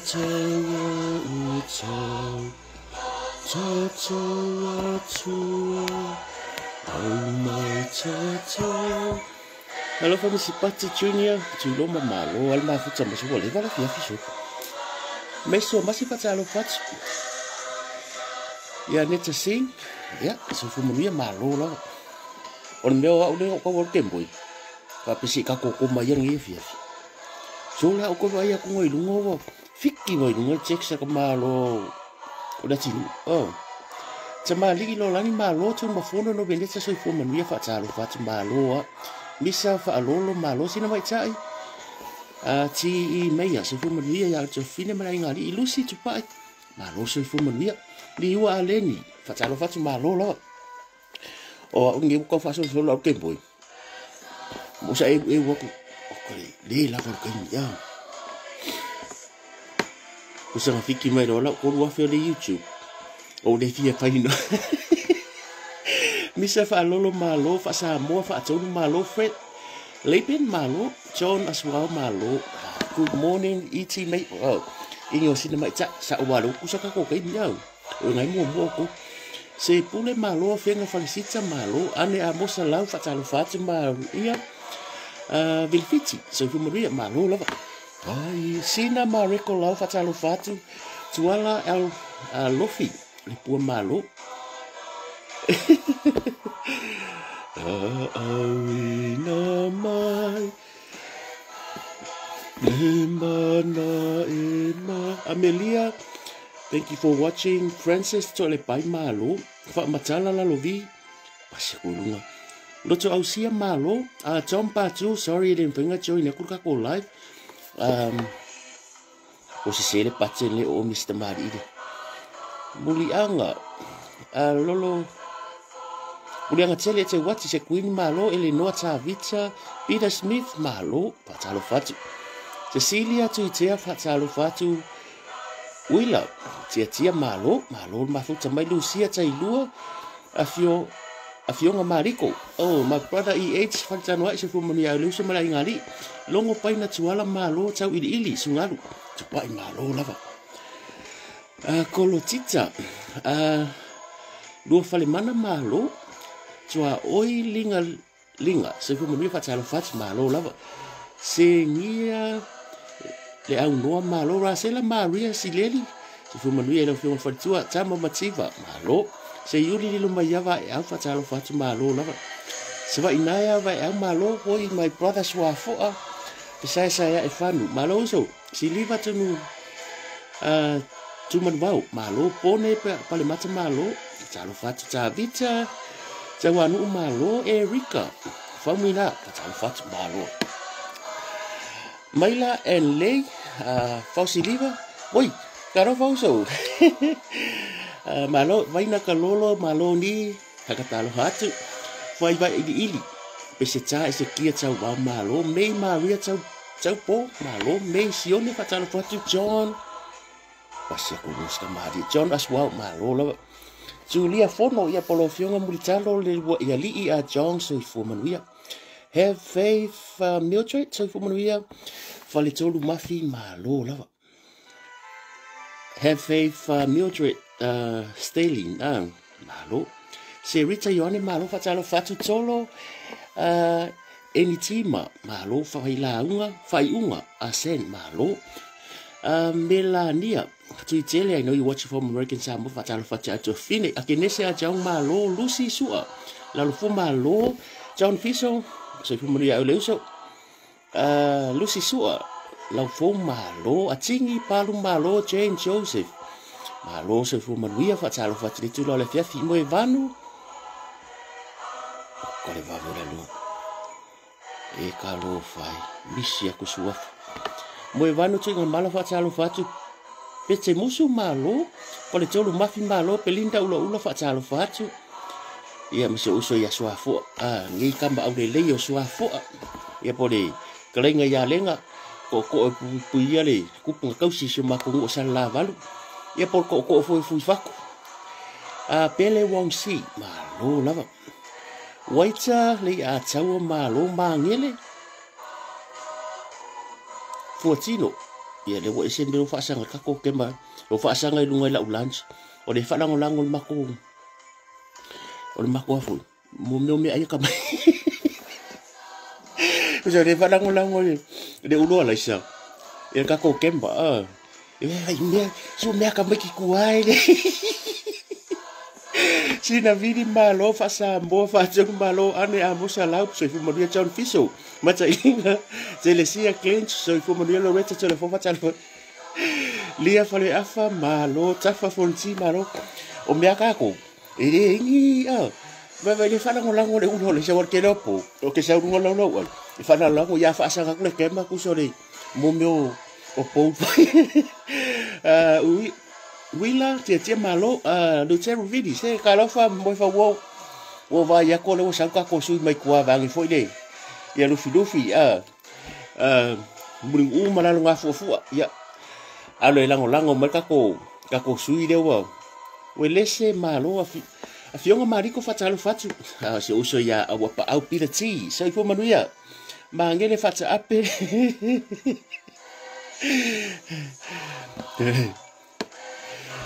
Hello, Famous Patti Junior. Julo mamalo, alma futa masu wale vala fia fisu. Meso masi fatalo fats. Ya neta sing. Ya, so fumunia malo la. On meo au leo ko work boy. Ka pisi ka ko mayang ngi fia. So la ko vai ko ngoi lungo. Fiki ngoi lungo check sa ka malo. Udah tinu. Oh. Tama ligi lo lani malo tu mafono no bendeta so fumunia fatalo fats malo. Misa fa alolo malo sina mai chai ti I meia se fu manuia ya to fine mai ngali ilusi tu pai malo se fu manuia li wa aleni fa talo fa tu malo lo o ngi ko fa so lo ke boy mo sa e wo ko le la ko ya ko sa fiki mai lo ko wa fe le YouTube o le fia fa ino Misa fa alolo malo fa sa mo fa tonu malo Fred Lepen malo John as well malo. Good morning ET mate. Oh, inyo sina mai cha sa walo ku sa ka ko kai miau. O ngai mo ko. Se pule malo fenga felicita malo ane a mo sa lau fa talo fa malo. Ia Vilfiti so fu Maria malo lava. Ai sina mareko lau fa talo fa tuala el lofi le pu malo. Amelia, thank you for watching. Francis tole pai malo fa matala la lovi pasikulunga loto ausia malo John Patu, sorry den penga join aku ka ko live o se sele patele o Mr. Mari muli anga lolo Ulianga tele te wati se Queen malo Eleanor Tavita Peter Smith malo patalo fatu Cecilia tuitea patalo fatu Willa tia malo mafuta mai Lucia tailua afio nga mariko oh my brother EH fatano ai se fumania Lucia malai ngali longo pai na tuala malo tau ili sungalu tupai malo lava kolotita dua fale mana malo Tua oi linga se fu manu fa talo fat malo lava se ngia le au no malo Rasela Maria Sileli se fu manu ele fu fa tua tama mativa malo se yuli li lumba yava e au fa talo fat malo lava se va inaya va au malo oi my brother swafo sai saya e fanu malo so si liva tunu tuman vau malo pone pale mata malo talo fat Tavita Jawanu malo Erika Famina patalo fat malo Maila and Lei Fausiliva oi karo fauso malo vaina kalolo malo ni hakatalo hatu vai ili pese cha ese kia chau wa malo me Maria chau po malo me sione patalo fat John pasia ko musta mari John as well malo lo Julia fono ia polo fionga mulitalo le ia li a John so fu manuia have faith Mildred so fu manuia fale tolu mafi malo lava have faith Mildred Stalin malo se Rita Yone malo fatalo fatu tolo enitima malo faiunga asen malo Melania Tuitele, I know you watch from American Samoa fatalo facha to fine akinese a John malo Lucy Sua la lufu malo John Fiso so fu Maria Oleuso Lucy Sua la lufu malo atingi palu malo Jane Joseph malo so fu Maria fatalo facha tu lo le fiafi mo Evanu kole vanu le lu e kalo fai misi aku suafu mo Evanu tinga malo fatalo facha Pete musu malo, kole tolu mafi malo, pelinda ula fatalo fatu. Ia miso uso ya suafo, ngi kamba au le yo suafo. Ia pole kalenga ya lenga, ko puia le, kupunga kausi suma kungo sala valu. Ia pole ko foi faku. Pele wong si malo lava. Waita le a taua malo mangele. Fuatino. ia le wo ese mbelo fa sanga ka ko kema o fa sanga i lunga la lunch o le fa lango lango o le mako afu mo me ai ka mai o le fa lango le ulo la isa e ka ko kemba e ai me so me ka mai ki kuai le sina vidi malo fa sa mo fa jong malo ane amo sa lau so fu mo dia John Fiso mata inga se le sia clench so fu mo dia lo rete so le fo fa talfo lia fa le afa malo tafa fonti malo o me akako e ngi va le fa lango le uno le se vor que dopo o que se uno lo e fa lango ya fa sa ka le kema ku so le mo me o po Wila tia malo do tero vidi se kalofa mo fa wo va ya ko le sa ka ko sui mai kwa vangi foi le ya lu fidufi muring mala nga fu ya alo lango mai ka ko sui le wo we lese malo a fionga mariko fa talo fatu se uso ya wa pa au pila ti so ifo manuia mangele fata ape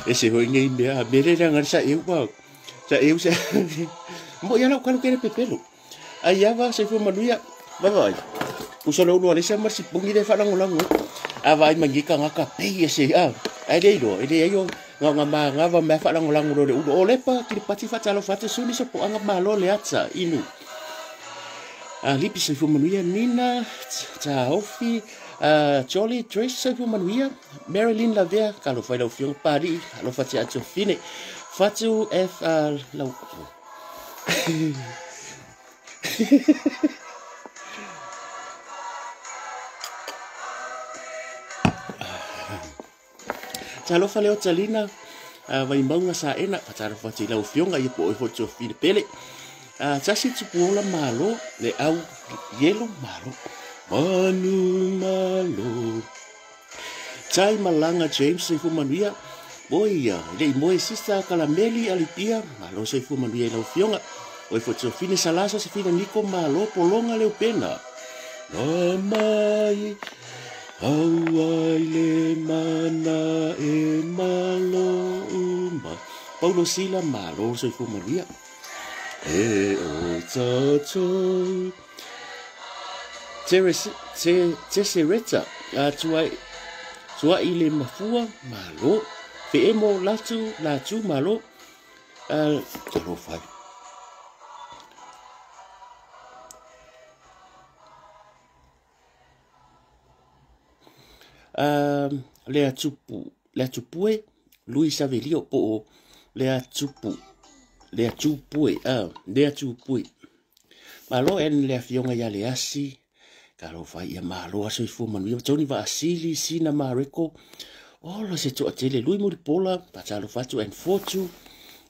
ese ho ngai mea mere nga sa eu sa mo ya lo kalo kere pepelo ai ava se fo manuia vai uso lo no le sa mar si pungi de fa lango ava mangika nga ka pe ese ai dei do ele yo nga va me fa lango le o le pa ki pati fa talo fa te suni so po anga malo le atsa inu lipi se fo manuia nina ta ofi Jolly Trace se fu manuia Marilyn Lavea kalo fai lau fiong pari kalo fati ato fine fatu lau talo fale o talina vai maunga sa ena pataro fati lau fionga i po e foti fine pele tasi tupuola malo le au yelo malo Manu malo Tai malanga James se fu manuia boia le moe sista kalameli alipia malo se fu manuia la fionga o fo tso fine salasa se fine niko malo polonga le pena mai ai le mana e malo Paulo Sila malo se fu manuia o tso Tesereta tua ile mafua malo fe emo latu malo talo fai le atupue Luis Avelio po le atupue malo en le afionga ya le asi kalo fai ya malo aso fu manu ya toni va asili sina mareko lo se to atele lui mo pola patalo fatu en fotu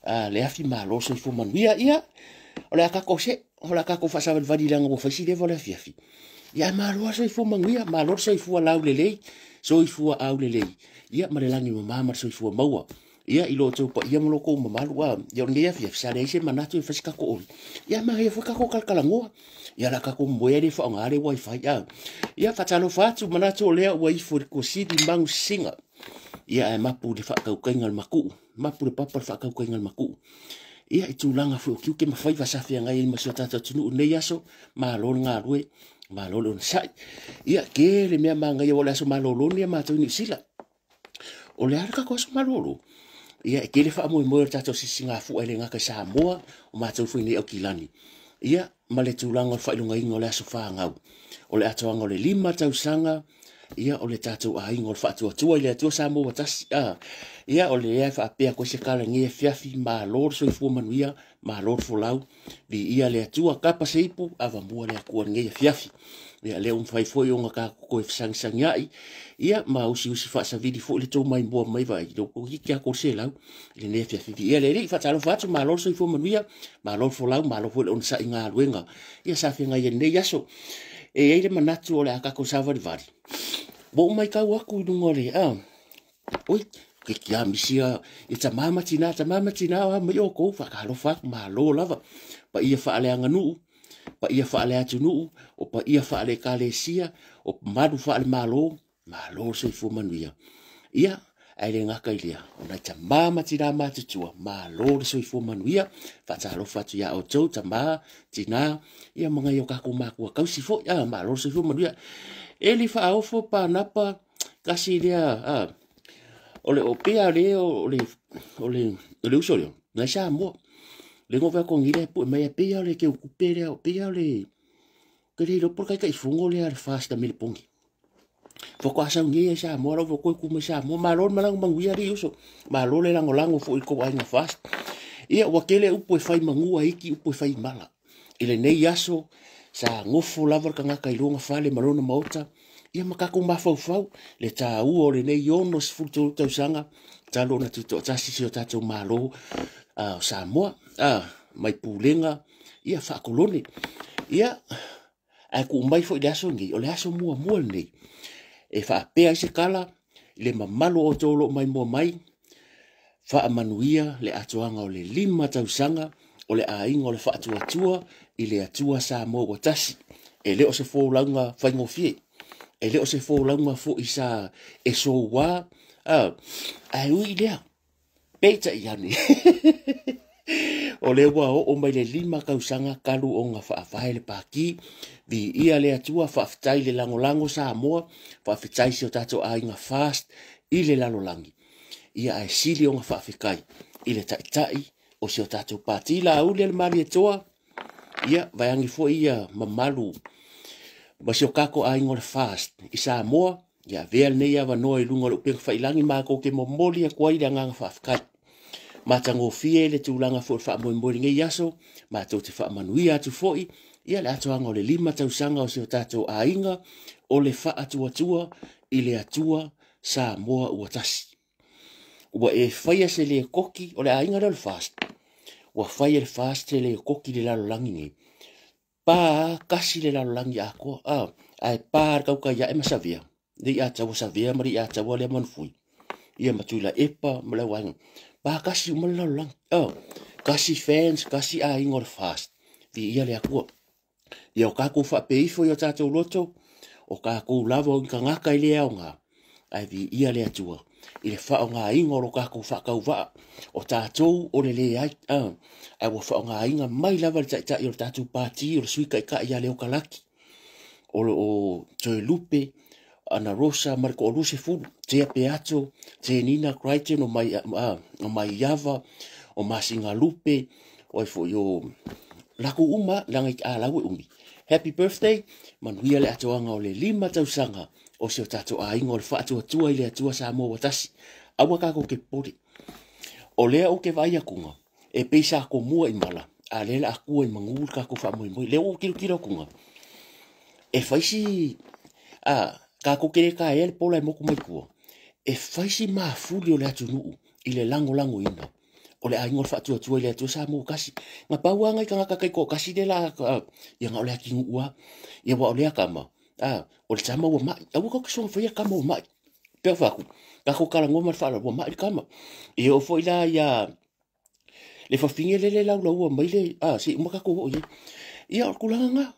le afi malo so fu manu ya ole akako se ole akako fa sa vadi langa mo fasi de vola fiafi ya malo aso fu manu ya malo so fu ala lele so fu au lele ya marelangi mo mama so fu maua ia ilo to pa ia mo ko mo malua ya ngia fi sa le se manatu fa ska ko ya ma ia fa ko kalkalango ya la ka ko moe de fa ngare wifi ya fa talo fa tu manatu le wa i for ko si di mang singa ya e mapu de fa ka ko ngal maku mapu de papa fa ka ko ngal maku ia itu langa fu ki ke ma fa sa fi ngai ma so tata tunu ne yaso ma lo nga rue ma lo sai ia ke le me manga ya wala so ma lo ni ma tu ni sila o le arka ko so ma lo ia ke le fa mo tata si singa fu ele nga ka sa mo o ma tu fu ni o kilani ia male tulanga fa ilunga ingo le sofa ngau o le atoanga o le 5 tausanga ia o le tatu a ingo fa tu ile tu sa mo tas ia o le fa pe ko se kala ngi fiafi ma lor so fu manuia ma lor fu lau di ia le tu a kapa seipu ava mo le ko ngi fiafi ia le fai foi unga ka ko sang sang ia ma usi fa sa vidi fo le to mai bo mai vai do ko ki ko se lau le ne fiafi ia le ri fa talo fa ma lor so fu manuia ma lor fu lau ma lor fu on sa inga luenga ia sa fi ngai ne yaso e ele manatu o le aka ko sa vari bo mai ka wa ku ngole oi ke kia misia ita mama tina wa mai o ko fa ka lo fa ma lo lava pa ia fa ale nganu pa ia fa ale atunu o pa ia fa ale kalesia o madu fa ale malo malo se fu manuia ia ai le ngaka ilia ona ta mama tira matutua malo se fu manuia fa ta lo fa ya o tau ta ma tina ia mga yo ka ku maku ka si fo ia malo se fu manuia eli fa au fo pa napa kasi dia ole o pea le ole usolio na sa mo le ngo va con ile pu me pea le ke ku pea le ke le lo por kai fungo le ar fast mil pongi fo ko asa ngi sa mo ro fo ko ku me sa mo malon malang manguia ri uso malo le lango fo ko ai na fast ia wa kele upo fai mangua iki upo fai mala ile nei yaso sa ngofu lava ka ngaka ilunga fale malona mauta ia makako mafau le ta u le nei yono sfutu tau sanga talo na tuto tasi sio tato malo sa mo mai pulenga ia fa koloni ia aku mai fo ile aso ngi ole aso mua nei e fa pea se kala le mamalo o tolo mai mo mai fa manuia le atuanga o le 5 tausanga o le ainga o le fa atua ile atua sa mo watasi e le o se fo langa fa ngofie e le o se fo langa fo isa e so wa ai ui lea peita iani o le wa o mai le 5 kausanga kalu o nga fa le paki vi ia le atua fa fitai le lango sa mo fa fitai si o tato ainga fast ile lalolangi ia ai sili o nga fa fikai ile tai o si o tato patila au le mari toa ia vayangi fo ia mamalu ma si o kako ainga le fast isa mo ia vel ne ia va no ilunga lu pe failangi ma ko ke momoli a kwai le nga fa fikai matango fie le tulanga fo fa mo nge yaso ma to te fa manuia tu foi ia le atoanga o le 5 tausanga o se o tato ainga o le fa atua ile atua sa moa ua tasi ua e faia se le koki o le ainga le fast ua faia le fast se le koki le lalolangi nge pa kasi le lalolangi ako ai pa kauka ia e masavia le ia tawa savia mari ia tawa le manfui ia matuila epa mala wang ba kasi umala lang kasi fans kasi ainga le fast di ia le ako ia o kako fa peifo ia tato loto o kako lava o ngaka ile au nga ai vi ia le atua ile fa o nga inga o kako fa kauva o tato o le ai ai wo fa o nga inga mai lava le ta o tato pati o suika ka ia le o kalaki o Joy Lupe ana Rosa Marco Oluse fu te peato te Nina Crichton o mai Yava o Masinga Lupe o fo yo laku uma langa a lawe umi happy birthday manuia le atoanga o le 5 tausanga o se tato a ingo le fa atua ile atua sa mo watasi awa ka ko ke pori o le o ke vai akunga e pesa ko mua i mala a le la ku i mangul ka ko fa mo le o kilo kunga e faisi ka ko kere ka el pola mo ko mai ku e faisi ma fuli o le atunu ile lango ina o le aingo fa tua ile tua sa mo kasi nga pauanga ka kai ko kasi de la ia nga o le king ua ia wa o le kama o le tama wa mai au ko so fa ia kama wa mai pe fa ku ka ko kala ngoma fa la wa mai kama e o foi la ia le fa finge le la wa mai le si mo ka ko ia o kulanga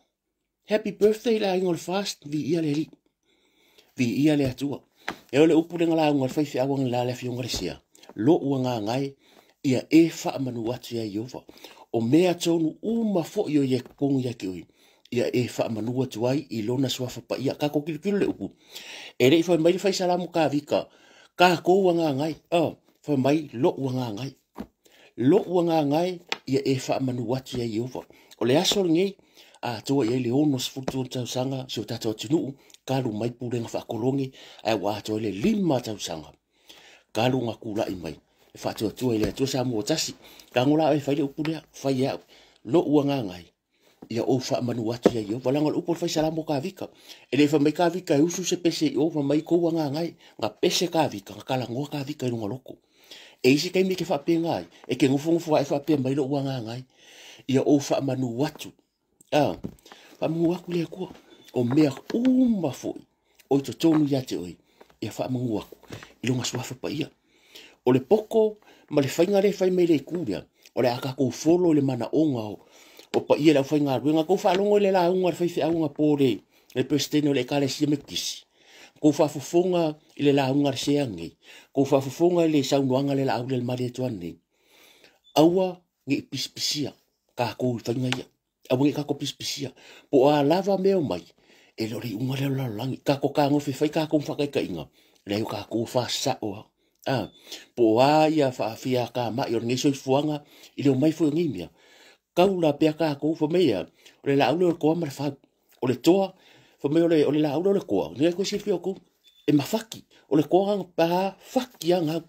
happy birthday la aingo fast vi ia le atua e o le upu le ngala ngor fa fi awang la le fi ngresia lo uanga ngai ia e fa manu atu ia Yehova o mea tonu uma fo yo ye kong ya ki ia e fa manu atu ai I lona swafa pa ia ka ko kilu le upu e re fa mai fa salamu ka vika ka ko wanga ngai fa mai lo wanga ngai ia e fa manu atu ia Yehova o le aso ngai to ia le ono sfutu tau sanga so tato tunu ka lu mai pulenga fa kolongi ai wa to le 5 tau sanga ka lu ngakula I mai fa to ile to sa mo tasi ka ngola e fa le upule fa ia lo uanga ngai ia o fa manu atu ia yo wala ngol upul fa sala mo ka vika ele fa mai ka vika usu se pese o fa mai ko uanga ngai nga pese ka vika kala ngo ka vika no loko e isi kai me ke fa pe ngai e ke ngofu fa fa pe mai lo uanga ngai ia o fa manu atu fa mu aku le ko o mea uma foi o to tonu ya te oi ia fa mu aku ilonga swafa pa ia o le poko ma le fainga le fai mele kuria o le aka ko folo le mana onga o pa ia la fainga ruenga ko fa longo le la unga fai fe unga pore le presteno le kale si mekisi ko whaafufunga i le launga sea ngi, ko whaafufunga i le saunuanga le lau le mare tuan ni. Aua ngi pispisia, ka ko whainga ia. Awa ngi ka ko pispisia. Po a lava meo mai, e lori unga leo langi, ka ko ka ngofi whai ka ko mwhakai ka inga, leo ka ko whaasa oa. Po a ia whaafia ka mai, o ngesoi fuanga, i leo mai fo ngimia. Kau la pia ka ko whamea, o le lau leo koa mara whau, o le toa, whamea o le lau leo koa, ngai ko sirpio ko, e mawhaki, o le koa pa whaki anga.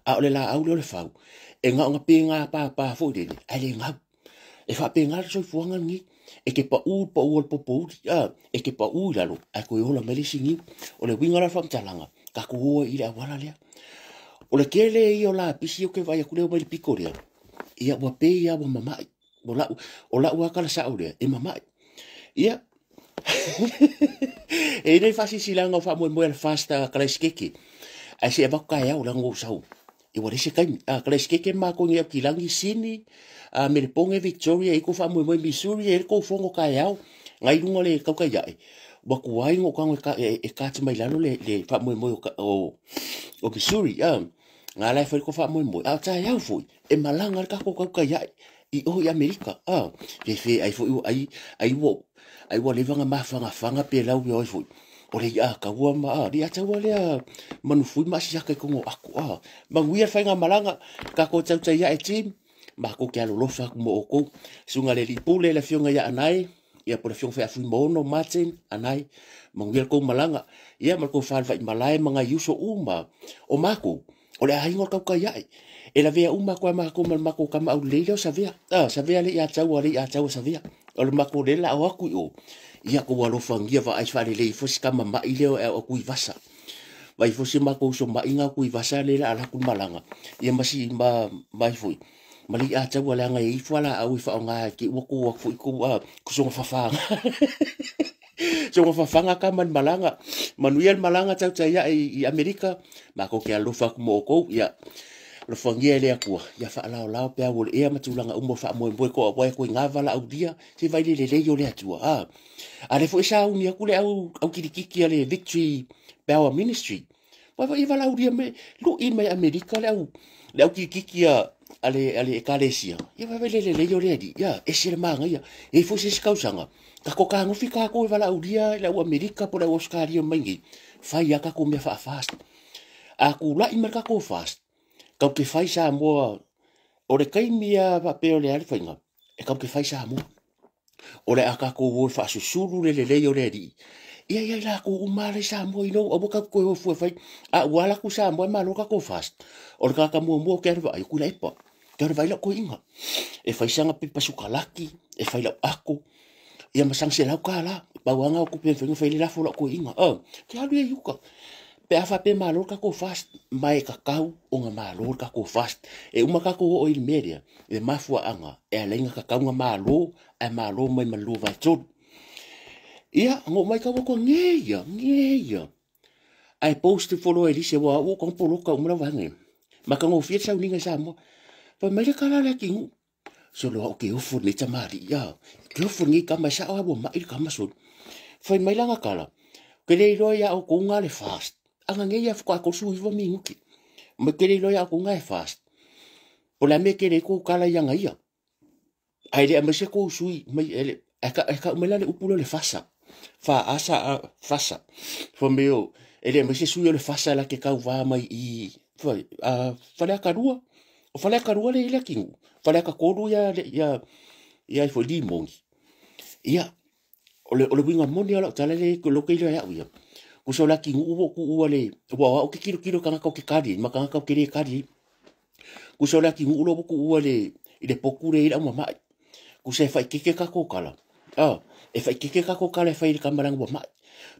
A o le lau leo le whau, e ngā pinga pa fōrere, a le ngau. E wha pinga le soi fuanga ngi, e ke pa u al popouri, e ke pa u lalo, a koe ola mele singi, o le wingara whamtalanga, ka ko hoa i le awala lea. O le kele i o la pisi o ke vai a kuleo mai le piko rea, ia ua pe ia ua mamai, o la ua kala sa rea, e mamai. Ia, e nei fasi silanga o wha moe al fasta kalaiskeke, a se e wakai au lango sau. I wa rese kaimi, kalaiskeke mako ngi au kilangi sini, me le ponge Victoria, i ko wha moe Missouri, e ko fongo kai au, ngai runga le kaukai iae. Waku wai ngo kango e kati mai lalo le wha moe o Missouri, ngā lai whai ko wha moe, a tai au fui, e malanga le kako kaukai iae, i ohi Amerika, fe ai fui, ai wa levanga mawhanga pe lau i oi fui. O le ia kaua ma ri ata wale manufui masaka ko aku manguia fainga malanga ka ko tau tai e tim ma ko ke alofa mo ko sunga le pule le fionga ya anai ia por fiong fa fu mono Martin anai manguia ko malanga ia mal ko fa malai manga yuso uma o mako o le aingo ka ka ya e la vea uma ko mako kama au le sa vea le ia tau sa vea o le mako le la o aku o ia ko walo fangia va ai fale le fosi kama mai leo e o kui vasa vai fosi mako so mai nga kui vasa le la ku malanga ia masi mai foi mali a tau ala nga i fala au fa nga ki wo ko so fa so fa kama malanga manuel malanga tau tai i Amerika mako ke alofa mo ko ia lo fangia le aku ia fa la pe wo e matulanga umo fa mo ko ngava la au dia se vai le yo le atua ale fo isa uni aku le au kirikiki ale Victory Power Ministry wa va la udia me lo i mai Amerika le au kirikiki ale ekalesia ia va le yo le di ia e se manga ia e fo se kausanga ka ko ka ngofi ka ko va la udia le au Amerika po le Oscar yo mangi fa ia ka ko me fa fast aku la i merka ko fast kau ke fai sa mo o le kaimia va pe o le alfainga e kau ke fai sa mo o le aka ko wo fa susuru le o le di ia la ko umare sa mo ino o boka ko fu fai a wala ku sa mo ma lo ka ko fast o le ka mo ke va ku le pa ke va la ko inga e fai sanga pe pasukalaki e fai la ako ia masang se la ka la ba wanga ku pe fai la fo la ko inga ke alu e yuka pe afa pe malo ka ko fast mai ka kau o nga malo ka ko fast e uma ka ko o il media e mafua anga e lenga ka kau nga malo e malo mai malu vai tot ia ngo mai ka ko ngeia ai post follow ele se wa o ko polo ka umra vange ma ka ngo fiet sa uninga sa mo pa mai ka la ki so lo ke o fu ni tamari ia ke o fu ni ka ma sa o ma il ka ma so foi mai langa kala ke le ro ya o ko nga le fast anga ngeia fko ko sui vo minguki me kere lo ya ko ngai fast o la me kere ko kala yanga ia ai le me se ko sui mai ele eka me la le upulo le fasa fa asa fasa fo meu ele me se sui le fasa la ke ka va mai i foi fale ka rua o fale ka rua le ile kingu fale ka koru ya fo limoni ia o le winga moni ala tala le ko lo ke ile ya ia uso la ki uwo ku uale wa o ke kilo kanga ko ke kadi makanga ko ke kadi uso la ki ulo ku uale ile pokure ila mama ku se fa ke ka ko kala e fa ke ka ko kala fa ile kamarang mama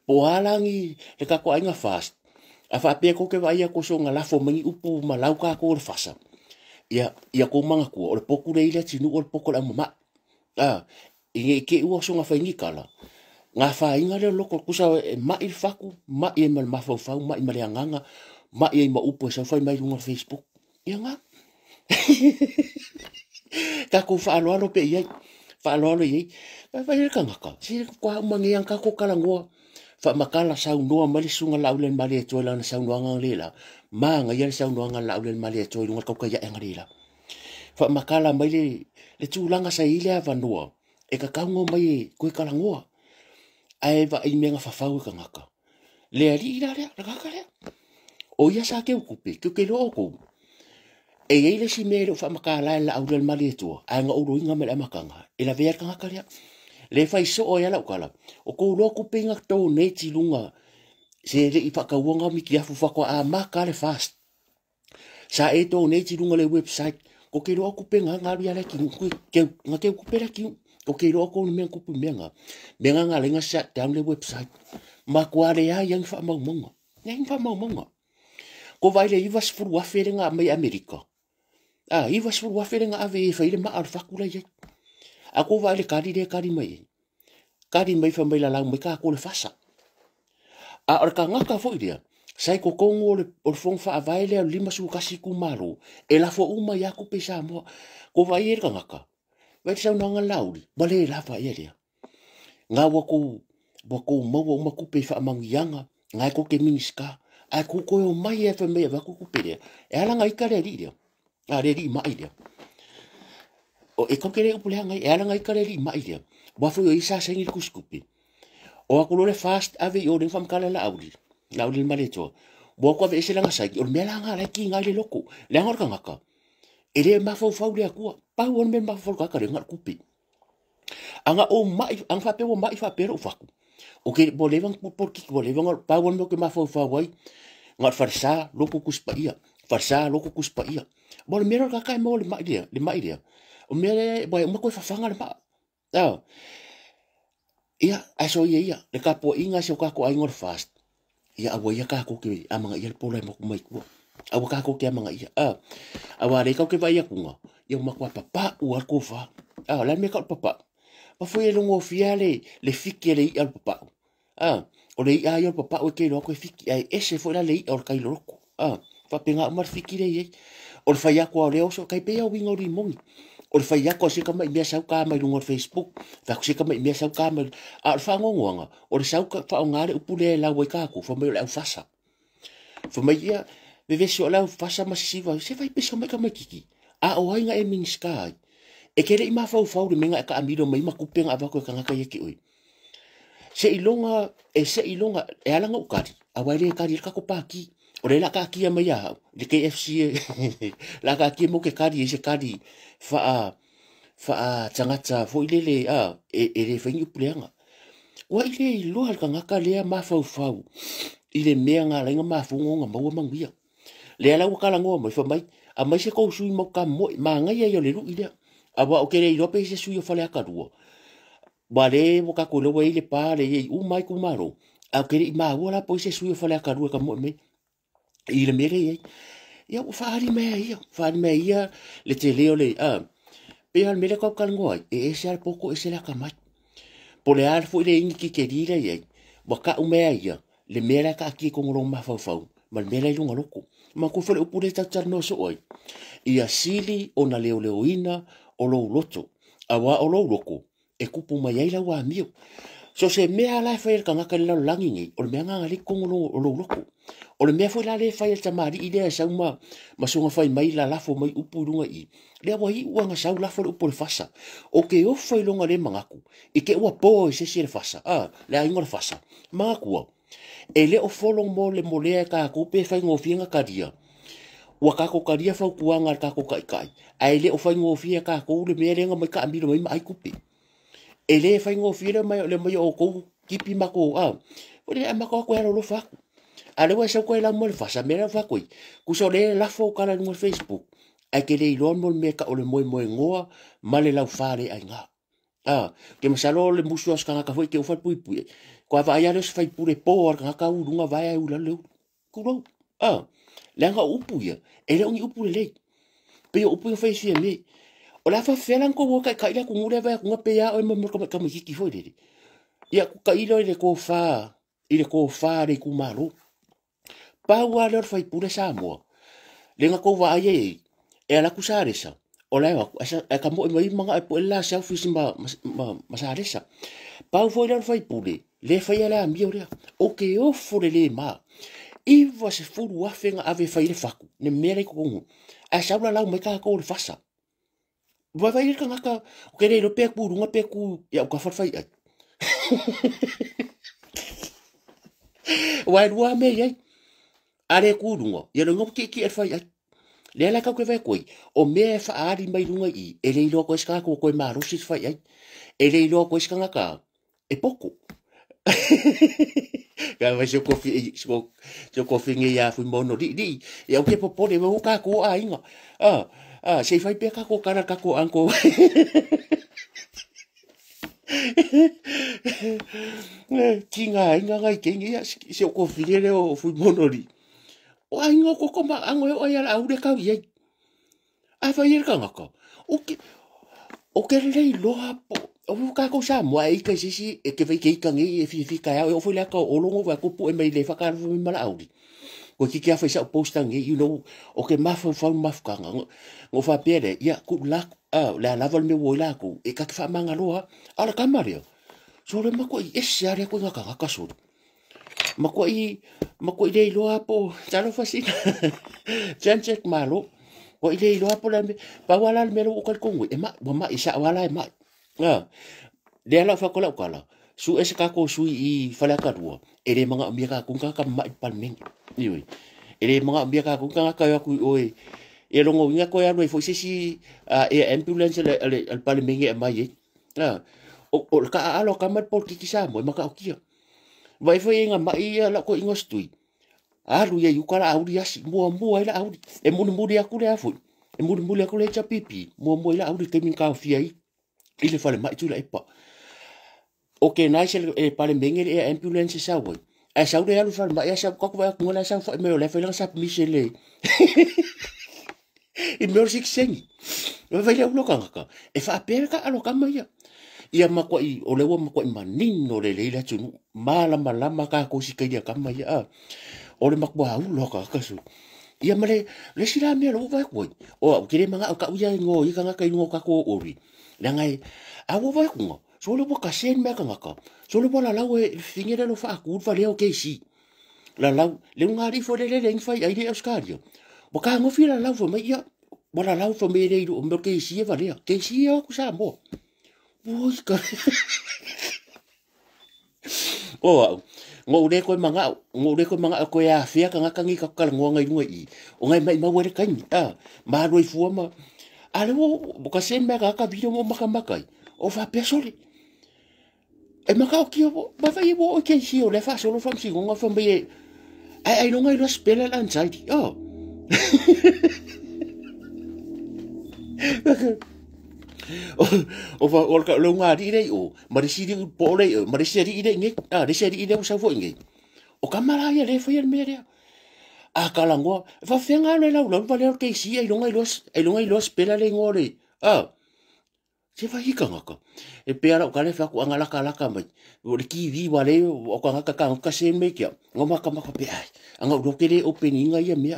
po alangi le ka ko ainga fast a fa pe ko ke vai ko so nga la fo mangi upu malau ka ko le fasa ia ko manga ku o le pokure ila tinu o le pokole mama e ke uo so nga fa ngi kala nga fa inga le loko kusa ma il faku ma e mal ma fa ma i male nganga ma e ma upo sa fa mai lunga Facebook ia nga ka ko fa lo pe ia fa lo ye fa fa ka nga ka si kwa mangi ang ka ko kala ngo fa makala sau noa mali sunga laulen mali to la na sau noa ngala ma nga yel sau noa ngala laulen mali to lunga ka ya ngala fa makala mai le tulanga sa ile ava noa e ka kaungo mai ko kala ngoa ai va i menga fa fau ka ngaka le ali ila le ka ka le o ia sa ke ukupe ke lo ko e ile si mero fa makala la laulen mali to ai nga uro inga mele makanga ila ver ka ngaka le fai so o ia la kala o ko lo ku pinga to nei ti lunga se le i whakauanga mi ki afu whako a maka le fast. Sa e tō nei ti runga le website, ko ke roa kupe ngā ngā ria le ki ngā keu kupe le ki, ko ke roa kōnu mea kupe mea ngā. Mea ngā lenga shut down le website. Ma kua le a yang wha mau monga. Yang wha mau monga. Ko vai le iwas furu wafere ngā mai Amerika. Iwas furu wafere ngā ave e whaile maa ar whakula iei. A ko vai le kari mai. Kari mai wha mai la lau mai kā kōle whasa. A or ka ngaka fo idia sai ko kongo o fong fa availe o lima su kasi ku maru e la fo uma ya ku pesa mo ko vai er ka ngaka vai sa no nga lauri bale la fa ia nga wako mo ma ku pe fa mang yanga nga ko ke miniska a ku ko mai e fa me va ku pe e ala nga ikare ri a re ri mai dia o e ko ke re upule nga e ala nga ikare ri mai dia wa fo yo isa sengi ku skupi o aku le fast ave yo den fam kala lauri maleto bo ko ave sela nga sai o mela nga la ki nga le loko le ngor ka ngaka ele ma fo le aku pa won men ma fo ka ka ngar kupi anga o mai ang fa pe o mai fa pero fa o ke bo le van por ki bo le van pa won mo ke ma fo wai ngar farsa loko kuspaia bo le mero ka ka mo le mai dia o mele bo mo ko fa fanga le ma ia aso ia le kapo inga se ka ko ai ngor fast ia awa ia ka ko ke amanga ia pola mo mai ko awa ka ko ke amanga ia awa le ka ke vai kunga ia ma ko papa u ko fa la me ka papa pa foi le ngo fiale le fiki le ia papa o le ia ia papa o ke lo ko fiki ai ese foi la le o kai lo ko fa penga mar fiki le ia o fa ia ko le o so kai pe o wingo ri mongi o fa ia ko se ka mai mesa ka mai ngor Facebook fa se ka mai mesa ka mai a fa ngonga o se ka fa ngare upule la we ka ko fa mai la fasa fa mai ia ve so la fasa masiva se vai pesa mai ka mai kiki a o ainga e min sky e kere i ma fa de menga ka amiro mai ma kupenga ava ko ka ngaka ye ki oi se ilonga e ala nga ukari a wale ka ri ka ko pa ki o le la ka ki mai a le KFC la ka ki mo ke kari se kari fa tangata fo ile e le fengi pulenga wa ile lo al kanga ka le ma fa ile menga la nga ma fungo nga ma mangia le ala ka la ngo mo fa mai a mai se ko sui mo ka mo ma nga ye yo le lu ile aba o ke le ro pe se sui fa le ka duo ba le mo ka ko lo ile pa le u mai ku maro a ke ma wala po se sui fa le ka duo ka mo me ile mere ye ia o faari me ia le te leo le pe al mele ka kan ngoi e se al poko e se la kamai po le al fo le ingi ki ke dira ye wa ka o me ia le mele ka ki ko ngoro ma fa ma mele lunga loko ma ko fo le upure ta no so oi ia sili ona leo ina o lo loto awa o lo loko e kupu mai ai la wa mio so se me ala fa el kanga kan la langi o me nga ngali ko ngoro o lo loko o le mea foi la le fai ta mari idea sa ma sunga fai mai la lafo mai upurunga i le wa i uanga sa lafo le upur fasa o ke o fai longa le mangaku i ke ua po se se le fasa le ainga le fasa mangaku e le o folong mo le molea ka ko pe fai ngofinga karia wa ka ko karia fa kuanga ka ko kai ai le o fai ngofia ka ko le mea lenga mai ka ambiro mai mai kupi e le fai ngofia mai le mai o ko kipi mako o le amako ko lo fa ale wa sa ko la mo fasa mera fa ko ku so le la fo kala no Facebook ai ke le lo mo me ka o le mo ngoa male la fare ai nga ke masalo le musu as ka foi ke o fa pui ko va ya le fai pure por ka u lunga vai u la le ku lo le nga upu ya e le ngi upu le pe upu fa si me o la fa felan ko ka ila ku ngule va ku pe ya o mo ka mi ki foi de ya ku ka ilo le ko fa le ku malo pa wa le fai pure sa mo le nga ko va ye e ala ku sa resa o la wa ka mo mai manga e po la sa fi simba ma sa resa pau foi lan fai pule le fai ala mi ora o ke ofo le ma iwa se furu afenga ave fai le faku ne mere ko ngu a saula lau me ka ko le fasa vai vai ka ngaka o ke le pe ku runga pe ku ya ka fa fai ai wai rua me ai are ku runga ya no ki ki fai ai le la ka ko vai koi o me fa ari mai runga I e le lo ko ska ko ko ma ro si fai ai e le lo ko ska ngaka e pouco ga vai se ko fi nge ya fu mono di ya o ke po le mo ka ko a inga se fai pe ka ko kana ka ko anko tinga inga ngai ke nge ya se ko fi le o fu mono di o inga ko ko ma ango o ya la u de ka ye a fa yer ka ngaka o ke le lo hapo o ka ko sa mo ai ka si e ke vai ke ka ngi e fi ka ya o fu le ka o longo va ko pu e mai le fa ka fu mala audi ko ki fa sa posta ngi o ke ma fa ka ngo fa pere ya ku la la val me wo la ku e ka fa manga lo ala ka mario so le ma ko e sa re ko nga ka so ma ko le lo apo sa lo fa si jan check malo ko ile lo apo la pa wala me lo ko ko e ma isa wala e ma le ala fa ko la su ese ka ko su I fala ka dua e le manga mi ka ku ka ma palmeng iwi e le manga mi ka ku ka ku oi e longo winga ko ya no fo si e ambulance le palmeng e mai o ka alo ka mat por ki sa mo ma ka o kia vai foi nga mai la ko ingostui alu ye yukala audi asi mo ila audi e mo dia ku le afu e mo ku le cha pipi mo ila audi ke min ka fiai ile fale mai tu la epa o ke nai se e pale menge e ambulance sa wo a sa de alu fale mai sa ko va ko la sa fa me le fale sa mi se le e me sik sengi no vai le ka e fa perka alo ka mai ia ma ko I o le wo ma ko manino le le tu mala ka ko si ke dia ka mai o le ma ko au lo ka su ia male le sila me lo vai ko o ke le manga ka uya ngo I ka ka ngo ka ko ori la ngai a wo vai ko so le boka sen me ka so le bola lawe fingere lo fa ku fa le o ke si la le ngari fo le fai ai le oscario boka ngo fila la fo me ia bola la fo me le o me ke si va le ke si o ku sa mo o ka o ngo le ko manga ko ya fia ka ngaka ngi ka ka ngo ngai ngai o ngai mai ma wele kai ma roi fu ma ale wo boka sen me ka video mo maka o fa pesole e maka o ki o ba vai o ke si o le fa solo fam si ngo fam be ai no ngai lo spela anxiety o fa o ka lo ngari re o ma ri si po le ma ri si ri nge ri si ri o sa fo nge o kamala ya le fa ya me re a kalango fa fenga le la lo va le ke si ai no ngai lo spela le ngore se fa hika ngaka e pe ara o ka le fa ku anga laka mai o le ki vi wale o ka ngaka ka se me kia ngoma ka pe ai anga ro ke le opening ai me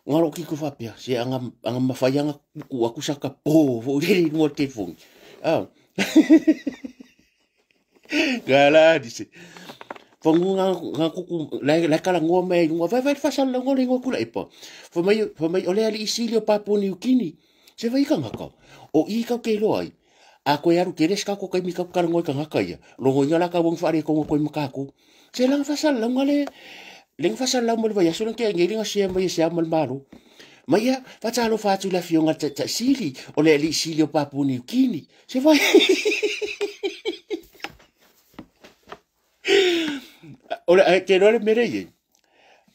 ngaro ki ku fa pe se anga mafayanga ku aku saka po o le mo te fun gala dice fongu nga ku la kala ngome ngo vai fa sala ngole ngo kula ipo fo mai ole ali isilio papu ni ukini se vai ka ngaka o I ka ke loi a ko yaru ke reska ko kai mi ka ngoi ka ngaka ia lo ngo la ka wong fare ko ko maka ko se lang fa sala ngale leng fa sala mo vai so ke ngi nga se mai se amal maru mai ya fa tsalo fa tu la fionga ta sili ole ali isilio papu ni ukini se vai ora ke no le mere ye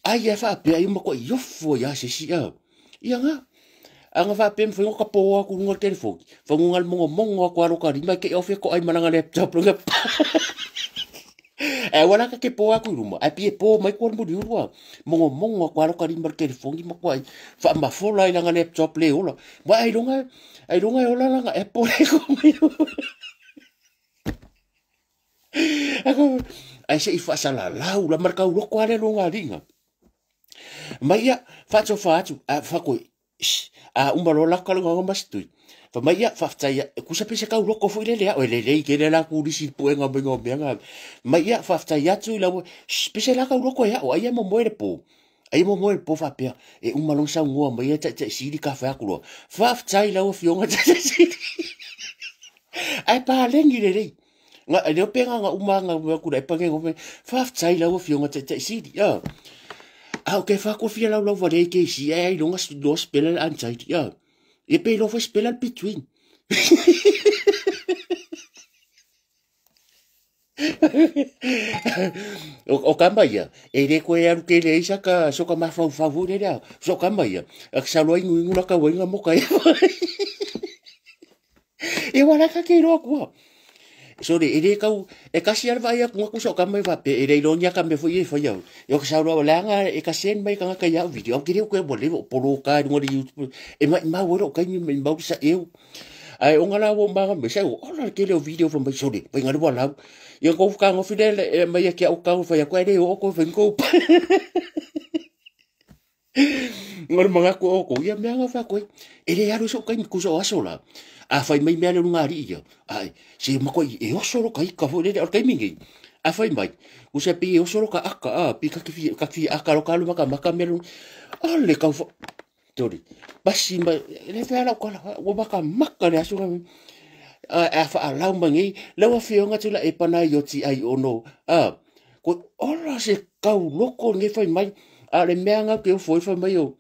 ai ya fa pe ai mo ko yo fo ya se si ya nga anga fa pe fo ka po ku ngol telefon fo ngal mo ko aro ka ri mai ke ofe ko ai mananga laptop lo e wala ka ke po ku ruma ai pe po mai ko mo di ro mo ko aro ka ri mar telefon mo ko ai fa ma fo la nga laptop le ola ba ai longa ola nga e po ko mi ako ai se fa sala la la marka ro ko ale longa ringa mai ya fa a fa ko a umalo la ka ngo mastu fa mai ya fa tsa ku sa pese ka loko fu ile o le ke le la ku disi pu nga bengo benga mai ya fa tsa ya tu la pese la ka loko ya o ai mo mo le po ai mo mo le po fa pe e umalo sa ngo mai ya tsa si di ka fa ku fa tsa la o fionga tsa si ai pa lengi le nga le penga nga umanga ku dai pa ngo fa tsa la o fionga tsa si di ya ah, okay, fa ko fia la wa le ke si ai longa dos spela anzai ja e pe lo fa spela between o kamba ya e le ko ya ke le isa ka so ka ma fa fa vu le ya so kamba ya ak sa lo ingu la ka wenga mo ka e wala ka ke ro ko so de ere kau e kasi ar vai ku ku so ka mai va pe ere lo nya ka me foi foi yo yo sa ro la nga e ka sen mai ka ka ya video ki ko bole polo ka ngo de youtube e ma wo ka ni me ba sa eu ai onga la wo ma me sa o la ke le video from so de pe nga bo la yo ko ka ngo fidel e mai ki o ka fa ya ko ere o ko fen ko ngor manga ko ko ya me nga fa ko ere ya ro so ka ku so asola a fai mai mea le runga ri ia. Ai, se makoi e osoro ka ika fo lere, or kai mingi. A fai mai, u se pi e osoro ka aka, pi ka ki aka ro kalu maka mea runga. A le kau fo, tori, basi mai, le fea lau kala, o maka le asunga mi. A fa a lau mangi, lau a fionga tula e pana i oti ai ono. Ko ora se kau loko nge fai mai, a le mea nga ke o foi fai mai o.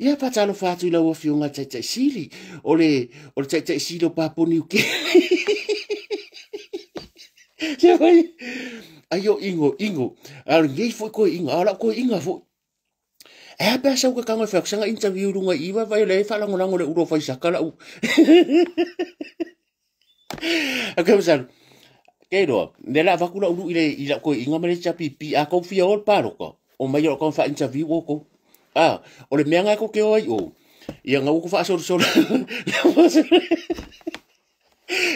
Ia patalo fatu la o fionga tete sili ole tete sili papo ni ke ya vai ayo ingo al ngai foi ko inga ala ko inga fo e pa sa ko kanga fa sanga interview runga iwa vai le fa lango le uro fa sakala u akam kero de la vakula uru ile ko inga male chapi pi a ko fia ol paro ko o mai ko fa interview ko o le mea ngai ko ke oi o. Ia ngau ko wha asoro.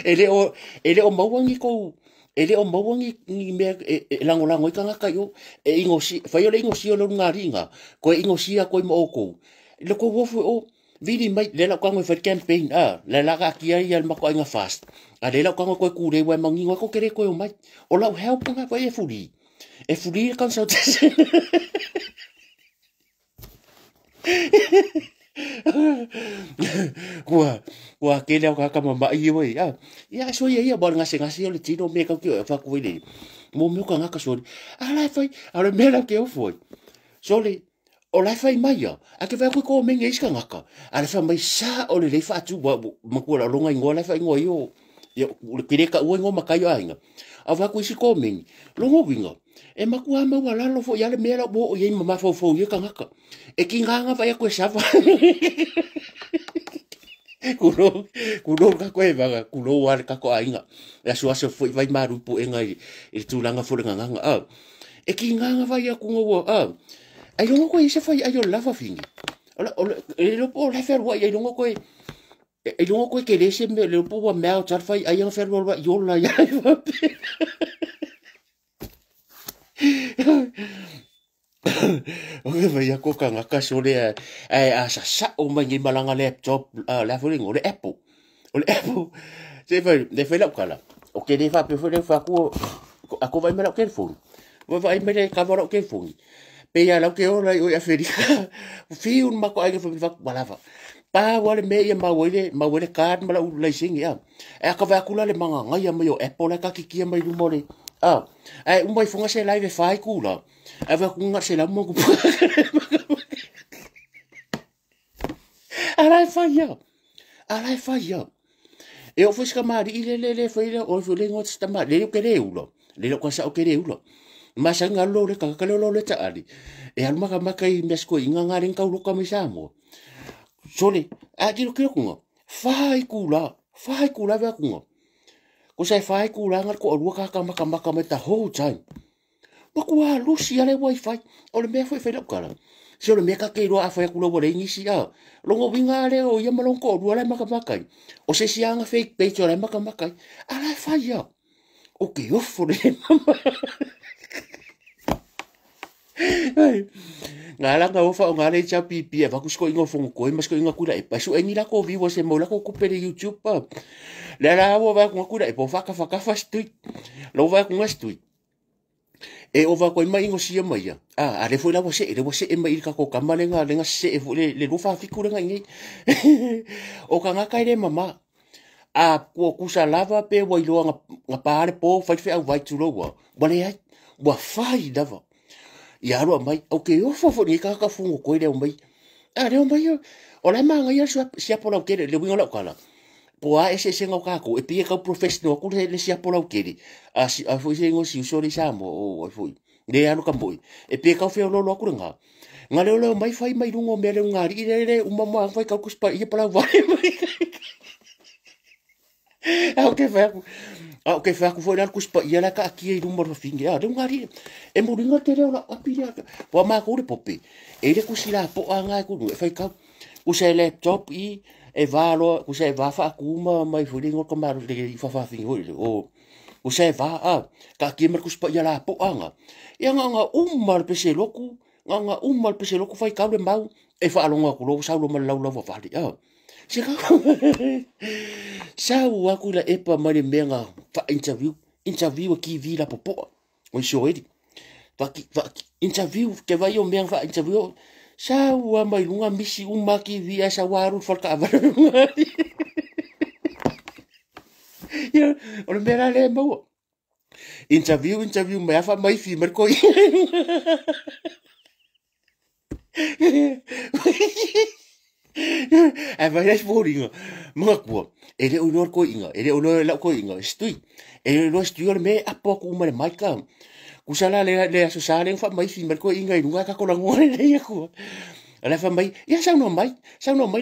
Ele o mauangi ko, ele o mauangi ni mea lango i ka ngaka yo, ingo si, whai ole ingo si o lo ngā ringa, ko ingo si a ko i mo oko. Le ko wofu o, vini mai, le la kwango i whai campaign, le la ka kia i al mako inga fast. Le la kwango koe kure wai mangi ngoi ko kere koe o mai. O lau help nga wai e furi. E furi e consultation. Kua ke leo ka mama i wei ia so ia bor ngase le tino me ka ke fa ku ile mo me ka ngaka so ala fai ala me la ke o foi so le o la fai mai a ke va ko me nge ska ngaka ala fa mai sa o le fa tu ma ku la longa ngola fa ngo yo le kire ka o ngo makayo ainga a va ku si ko me longo winga e maku ama wala lo fo ya le me la bo o ye mama fo ye ka ngaka e ki nganga va ya ko sa kuno ka koe vaga kuno war ka ko ainga ya so foi vai maru po enga i tulanga fo nganga e ki nganga vai ku ngo ai longo ko se fai ai lava fingi ola e lo po la fer wa ai longo ko e longo ko ke le se me le po wa me tar fai ai en fer wa yo la ya okay vai ko ka ngaka so le ai sa o mangi malanga laptop la fo le Apple se vai de fe la kala o ke de fa pe fo le fa ko ako vai me la telefon vai me le kamera telefon pe ya la ke o la o ya feri fi un ma ko ai fo fa balava pa wale me ya ma wele card ma la u la sing ya e ka va kula le manga ngai ya me o Apple la ka ki mai lu mo le ai un mai funga se live fai kula ava kunga se la mo ku ala fa ya e o fusca mari le foi le o le ngot sta ma le ke le ulo le ko sa o ke le ulo ma sa ngalo le ka lo le ta ali e al maka i mesko inga ngaren ka ulo ka mi samo sole a dilo ke kunga fai kula va kunga ko sai fai kula ngar ko ru ka maka me ta whole time Pakua lusi ale wifi o le mea foi fai kala. Se o le mea ka keiro a fai kula wale ingisi a. Longo winga ale o ia malonko o ruala makamakai. O se sianga fake page o le makamakai. Ala fai a. O ke ofo le mama. ngala nga ofa ngala cha pipi va kusko ingo fongo ko masko inga kula e pasu engi la ko vivo se mola ko kupere YouTube pa la wo va ko kula e po fa fastui lo va ko ngastui e o va ko mai ingo sia mai a le foi la você e mai ka ko kamale nga lenga se e le rufa fikura nga ngi o ka nga kai le mama a ko kusa lava pe wa ilo nga pare po fa fe au vai tu lo wa bale ai wa fai dava ia ro mai o ke o fo ni ka fungo ko ile mai a le mai o la manga ia sia pola ke le winga la kala po a ese senga ka ko e pie ka professional ko le sia pola ke a fo se ngo si so le samo o fo le ano ka boy e pie ka fe lo ko nga le mai fai mai rungo me le ngari le umama fai ka kuspa ia pola vai mai a ke fa ku foi ku spa ia la ka ki e numero finge a de ngari e mo ringa te la apira wa ma ko le popi e le ku sila po anga ku e fai ka ku se laptop e valo ku se va fa ku ma mai fu ringo ko ma le fa finge o ku se va a ka ki mer ku spa ia la po anga ia nga mal pe se loku nga mal pe se loku fai ka le mau e fa alonga ku lo sa lo ma la va vali a Sika sa aku la epa mari menga fa interview ki vila popo o so edi fa interview ke vai o menga fa interview sa wa mai lunga misi uma ki via sa waru fa ka va ya o menga le mo interview me fa mai fi merco e vai res boringa mga ko ele unor ko inga ele unor la ko inga stui ele no stui me apo ko ma mai ka kusala le so sale fa mai fi merco inga inga ka ko la ngore le ko ala fa mai ya sa no mai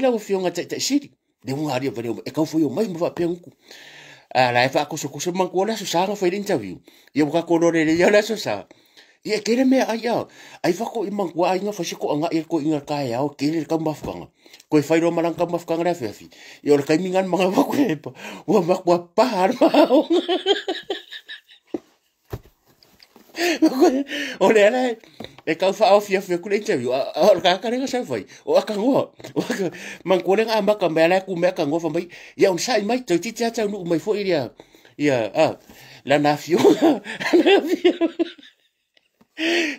la fionga te siri de un aria vale e ka foi o mai mo fa penku ala fa ko so man ko la so sa fa interview ia ka ko no le ya la so sa ia kere me ai fa ko imang wa inga fa ko anga ko inga ka ya o kere ka mafanga ko fai ro malang ka mafanga ra fefi ia o ka mingan mga wa ko pa wa ma ko pa ma o le ala e ka fa ofia fe ku le interview o ka renga sa fai o ka ngo man ko le amba ka me ala ku me ka ngo fa mai ia un sai mai to ti cha no mai fo ia la nafio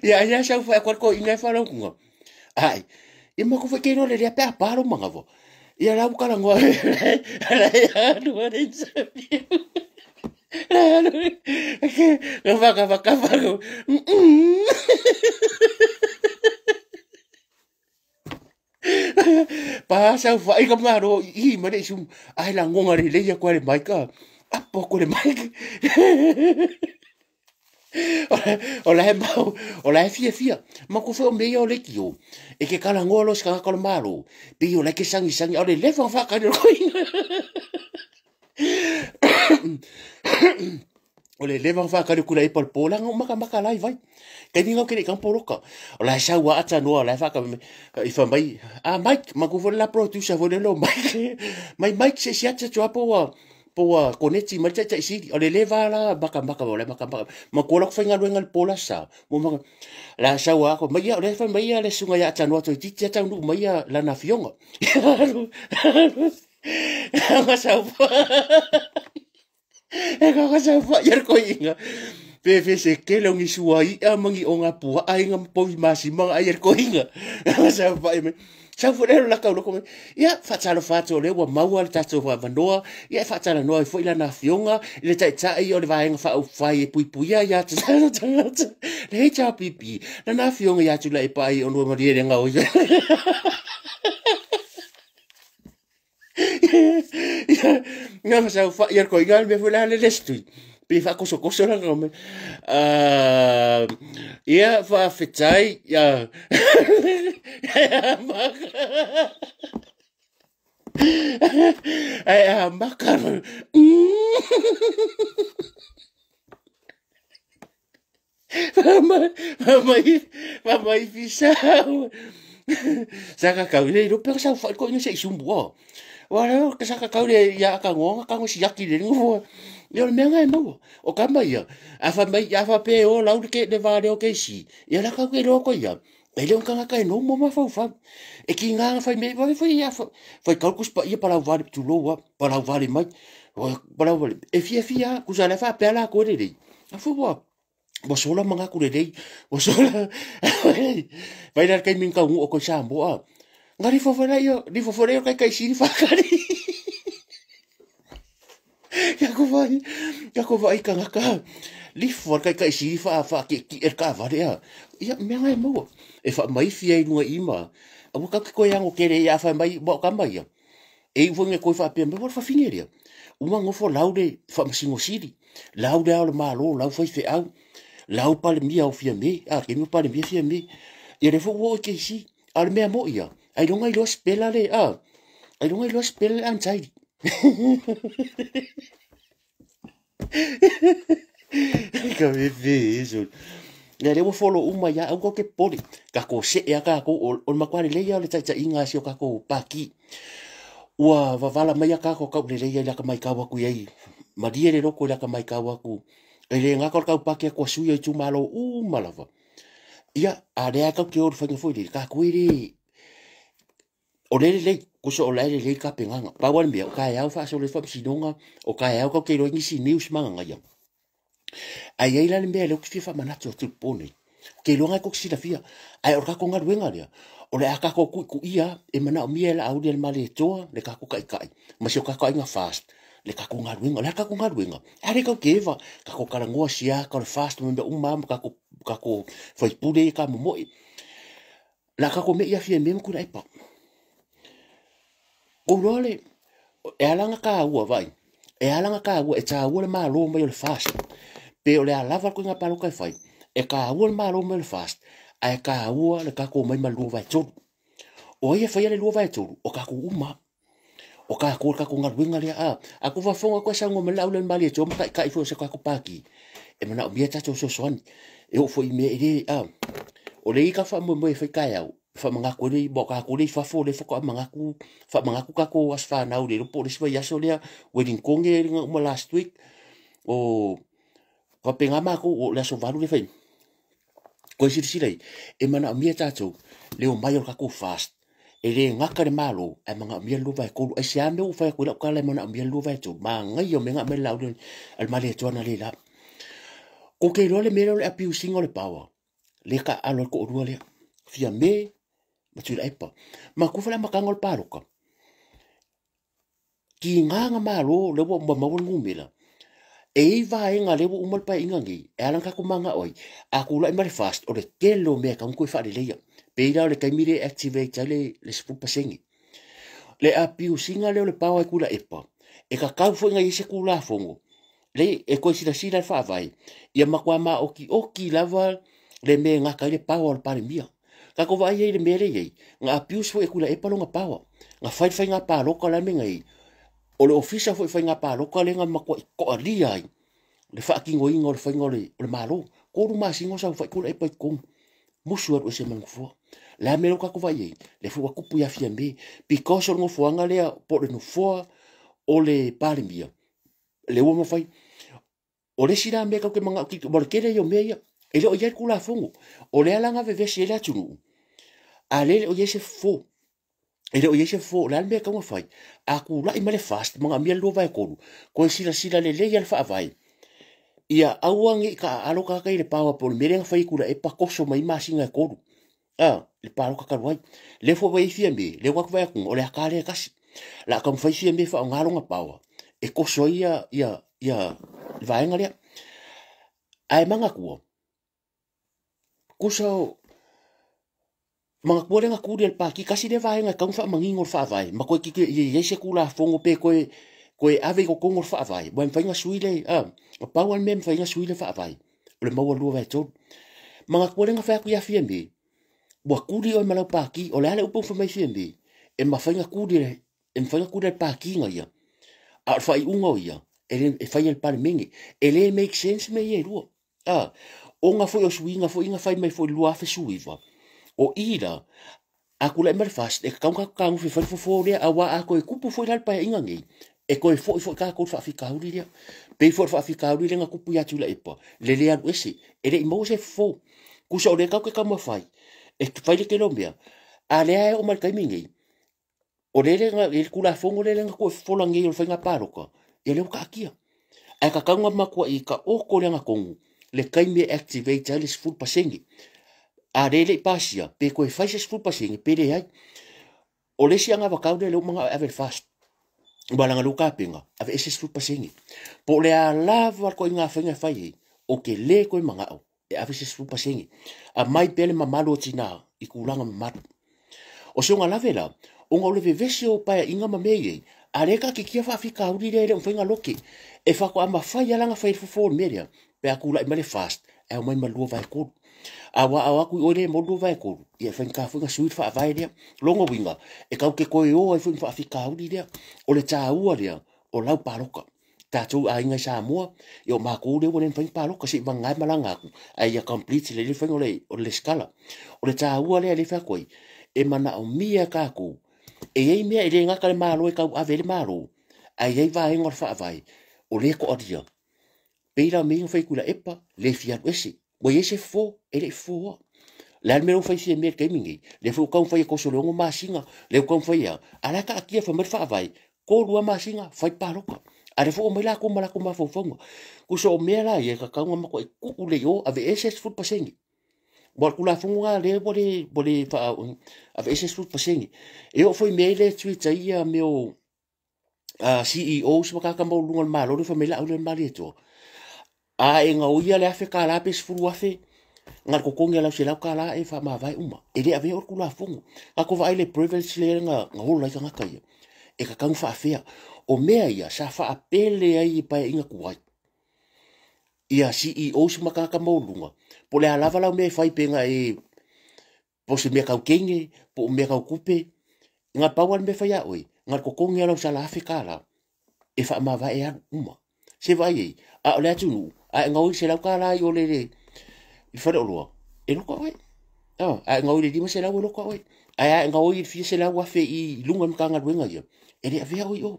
ya sa fa ko inga fa lo kunga ai e ma ko fa ke no le ya pa pa lo manga vo ya la bu kala ngo la ya no re sa ka fa pa sa fa i ka maro I ma le sum ai la ngonga le ya ko le mai ka apo ko le mai o la fia ma ko fo me yo le kio e ke kala ngolo ska ka malo pe yo la ke sangi o le lefa fa ka ko o le lefa fa ka ku la ipal pola maka lai vai ke ninga ke kan poloka o la sa wa ata no la fa ka I fa mai a mike ma ko fo la producer fo le lo mai se sia tsa po koneti ma tsa si o le leva la baka ma ko la fa ngal pola sa mo ma la sa wa ko mai o le fa mai le sunga ya tsa no to ti tsa no mai la na fionga ma sa e ka sa fa yer ko inga pe se ke lo ngi suai a mangi o nga pu ai nga po masi mang ayer ko inga sa fa me sa fu le la ka lo ko ya fa tsa lo fa to le wa mau al tato wa vandoa ya fa tsa no fo ila na fionga le tsa I o le va nga fa o fa e pui ya tsa le tsa pipi la na fionga ya tu la e pai o no ma ri nga o nga sa fa yer ko inga me fu la le stui pe fa ko so la ngome ia fa fetai ya ai maka Mama ifisa saka kau le ro pe sa fa ko ni se sumbo wala ka saka kau le ya ka ngonga ka ngo si yaki le ngo yo me nga mo o ka mai a fa pe o la ke de va le o ke si ya la ka ke ro ko ya e le kanga kai no mo ma fa e ki nga fa me fa ia fa kalkus pa ia para vale tu lo para vale mai para vale e fia ku sa le fa pela ko de a fu wa bo sola manga ku de bo sola vai dar kai min ka o ko sa bo a ngari fa fa ia di fa fa kai si fa kari ya ko vai kanga ka li for kai si fa ki ka va ia me ngai mo e fa mai fia i nua ima a waka ko yang o kere ya fa mai bo ka mai e vo nge ko fa pe me fa fingeria uma ngofo laude fa masingo siri laude al malo lau fa fe au lau pa le mia o fia me a ke mi pa le mia fia me e re fo wo ke si al me mo ia ai don't ai lo spela le ai don't ai lo spela anxiety ka me fe eso le le folo uma ya au ko ke poli ka ko se ya ka ko o makwani le ya le tsa inga si o ka ko paki ua vavala mai ka ko ka le le ya ka mai ka wa ku yai madia le roko la ka mai ka wa ku e le nga ko ka paki ko su ye tu malo malava ia a le ka ke o fa ke foi ka ku ri o le ko so le ka penganga pa wan bia ka ya fa so le fa sinonga o ka ya ko ke ro ni si news manga ya ai ai la me le ku fa manato tu pone ke lo nga ko si la fia ai o ka ko nga wenga dia o le aka ko ku ia e mana o miela au del male toa le ka ko kai ma se ka nga fast le ka ko nga wenga le ka ko nga wenga are ka keva ka ko kala ngoa sia ka fast mo be mam ka ko foi pude ka mo moi la ka ko me ia fia mem ku dai pa o role e alanga ka ua vai e alanga ka ua e ta ua le malo mo le fast pe o le alava ko nga palo kai fai e ka ua le malo mo le fast ai ka ua le ka ko mai malu vai tu o ia fai le lu vai tu o ka ko uma o ka ko nga winga le a ko va fonga ko sa ngo me lau le mali tu ma kai fo se ka ko paki e mana o bia ta so son e o foi me e o le ka fa mo e fai kai au fa manga ko le bo ka ko le fa fo le fo ko manga ku fa manga ku ka ko as fa na o le po le swa ya so le wedding konge mo last week o ko penga ma ko o le so valu le fai ko si lei e mana o mia tatou le o mai o ka ko fast e le ngaka le malo e manga mia lu vai ko e se ame o fai ko la ka le mana mia lu vai to ma ngai o menga me la al male to na le la ko ke lo le mero le apiu singo le pawa le ka alo ko ru le fia me ma tu lai pa ma ku fala makango le paro ka ki nganga malo le bo ma mo ngumela e va nga le bo umal pa inga ngi e alan ka kumanga oi a ku la mai fast o le kelo me ka ku fa le le pe ira le kaimire activate le spu pasengi le apiu singa le pawa ku la epa e ka kau fo nga ise ku la fongo le e ko sila fa vai ia makwa ma oki lava le me nga ka le pawa le pare mia ka ko vai le mere ye nga apiu fo e ku la epa lo nga pawa nga fai nga pa lo ka la me ngai o le ofisa fo fai nga pa lo ka le nga makwa ko alia le fa ki ngoi ngor fa ngor le malo ko ru ma singo sa fa ku le epa ko musu o se mangfo la me lo ka ko vai le fo ku pu ya fiambe because o ngo fo nga le po le no fo o le pare mia le wo mo fai o le sira me ka ke manga ki mo ke le yo me ya e le o ye ku la fongo o le ala nga ve se le tunu a le o ye se fo e le o ye se fo la me ka mo fai a ku la i male fast manga mi lo vai ko sira le ya fa vai ia awangi ka alo ka le pawa po me le fai ku la e pa koso mai ma singa ko le palo ka wai le fo vai fia me le wa vai ku o le ka le kasi la ka fai fia me fa ngalo nga pawa e koso ia vai ngalia ai manga kuo kuso manga kuo le nga ku del pa ki kasi le vai nga ka fa mangingo fa vai ma ko ki ye se kula fongo pe ko ave ko kongo fa vai bon fa nga suile pa wan mem fa nga suile fa vai le mo lu vai to manga kuo le nga fa ku ya fie me bo ku di o mala pa ki o le ale upo fa mai fie me e ma fa nga ku di e fa nga ku del pa ki nga ya a fa i ungo ya e fai el par mingi ele make sense me ye ru o nga foi o swinga foi nga fai mai foi lua fe suiva o ira akula mer fast e ka fi fai fo le awa a ko e kupu foi dal pa inga ngi e ko foi ka ko fa fika uri le pe foi fa fika uri le nga kupu ya tula epa le le anu ese ele mo se fo ku so le ka mo fai e fai le kelo mea a le ai o mal kai mingi o le nga il kula fongo le nga ko fola ngi o fenga paroka e le ka kia ai ka kanga makua I ka o ko le nga kongu le kai me activate le food pasengi a le pasia pe ko fai se food pasengi pe le ai o le sianga va kaude le mga ave fast balanga luka pinga ave ese food pasengi po le a lava ko nga fenga fai o ke le ko mga o e ave se food pasengi a mai pele mamalo tina I kulanga mat o se nga lavela o nga le vevesi o pa inga mameye a le ka ki kia fa fika uri le fenga loki e fa ko ama fai langa fai fo media pe a kula I fast e o mai malua vai ko awa ku ore mo do vai ko ia fenga fenga suit fa vai dia longo winga e ka ke ko o e fa fika uri dia o le ta ua dia o lau paroka tatou a inga sa mua yo ma ko le wonen fenga paroka si manga malanga ku ai ya complete le fenga o le skala o le ta ua le fa koi e mana o mia ka ku e ei mea ele nga kale malo e kau ave le malo ai ei va engor fa vai o le ko odia peira me fai kula epa le fia ese o ese fo ele fo la me fai se me ke mingi le fo kau fai ko solo ma singa le kau fai ya ala ka kia fa mer fa vai ko rua ma singa fai paroka ale fo me la ko mala ko ma fo fongo ku so me la ye ka kau ma ko ku le yo ave ese fo pasengi Bol kula funga le bole fa ave ese food pasengi e o foi mele Twitter ia meu CEO se ka ka mo lunga malo le famela o le malito a enga o ia le afe ka la pes fulu afe ngar ko konga la se la ka la e fa ma vai uma e le ave o kula funga ka ko vai le privilege le nga hola ka ka ia e ka kang fa afea o mea ia sa fa apele ai pa inga kuai ia CEO se makaka mo lunga po le alava la me fai penga e po se me kau kenge po me kau kupe nga pawan me fai a oi nga ko kongi ala sala afekala e fa ma va e an uma se vai a le atu a nga oi se la kala yo le I fa lo e no ko oi a nga oi le di mo se la lo ko oi a nga oi fi se la wa fe I lunga mkanga wenga yo e le ave oi o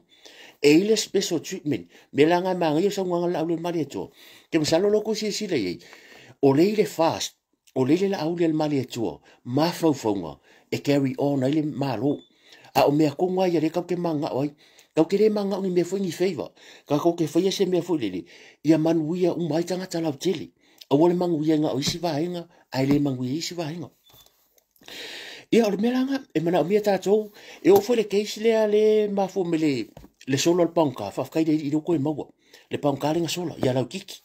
e ile special treatment me la nga manga yo sa nga la le marieto ke msalo lo ko si le o le fast o le la aulia le mali atua ma faufaunga e carry on ai le malo a o mea konga ia le kau ke manga oi kau ke le manga ni me foi ni favor ka ko ke foi se me foi le ia manuia mai tanga tala tele o le manguia nga o isi vaenga ai le manguia isi vaenga ia o le melanga e mana o mea tatou e o foi le case le ma fo me le solo al panka fa kai de I ko e maua le panka le nga sola ia la kiki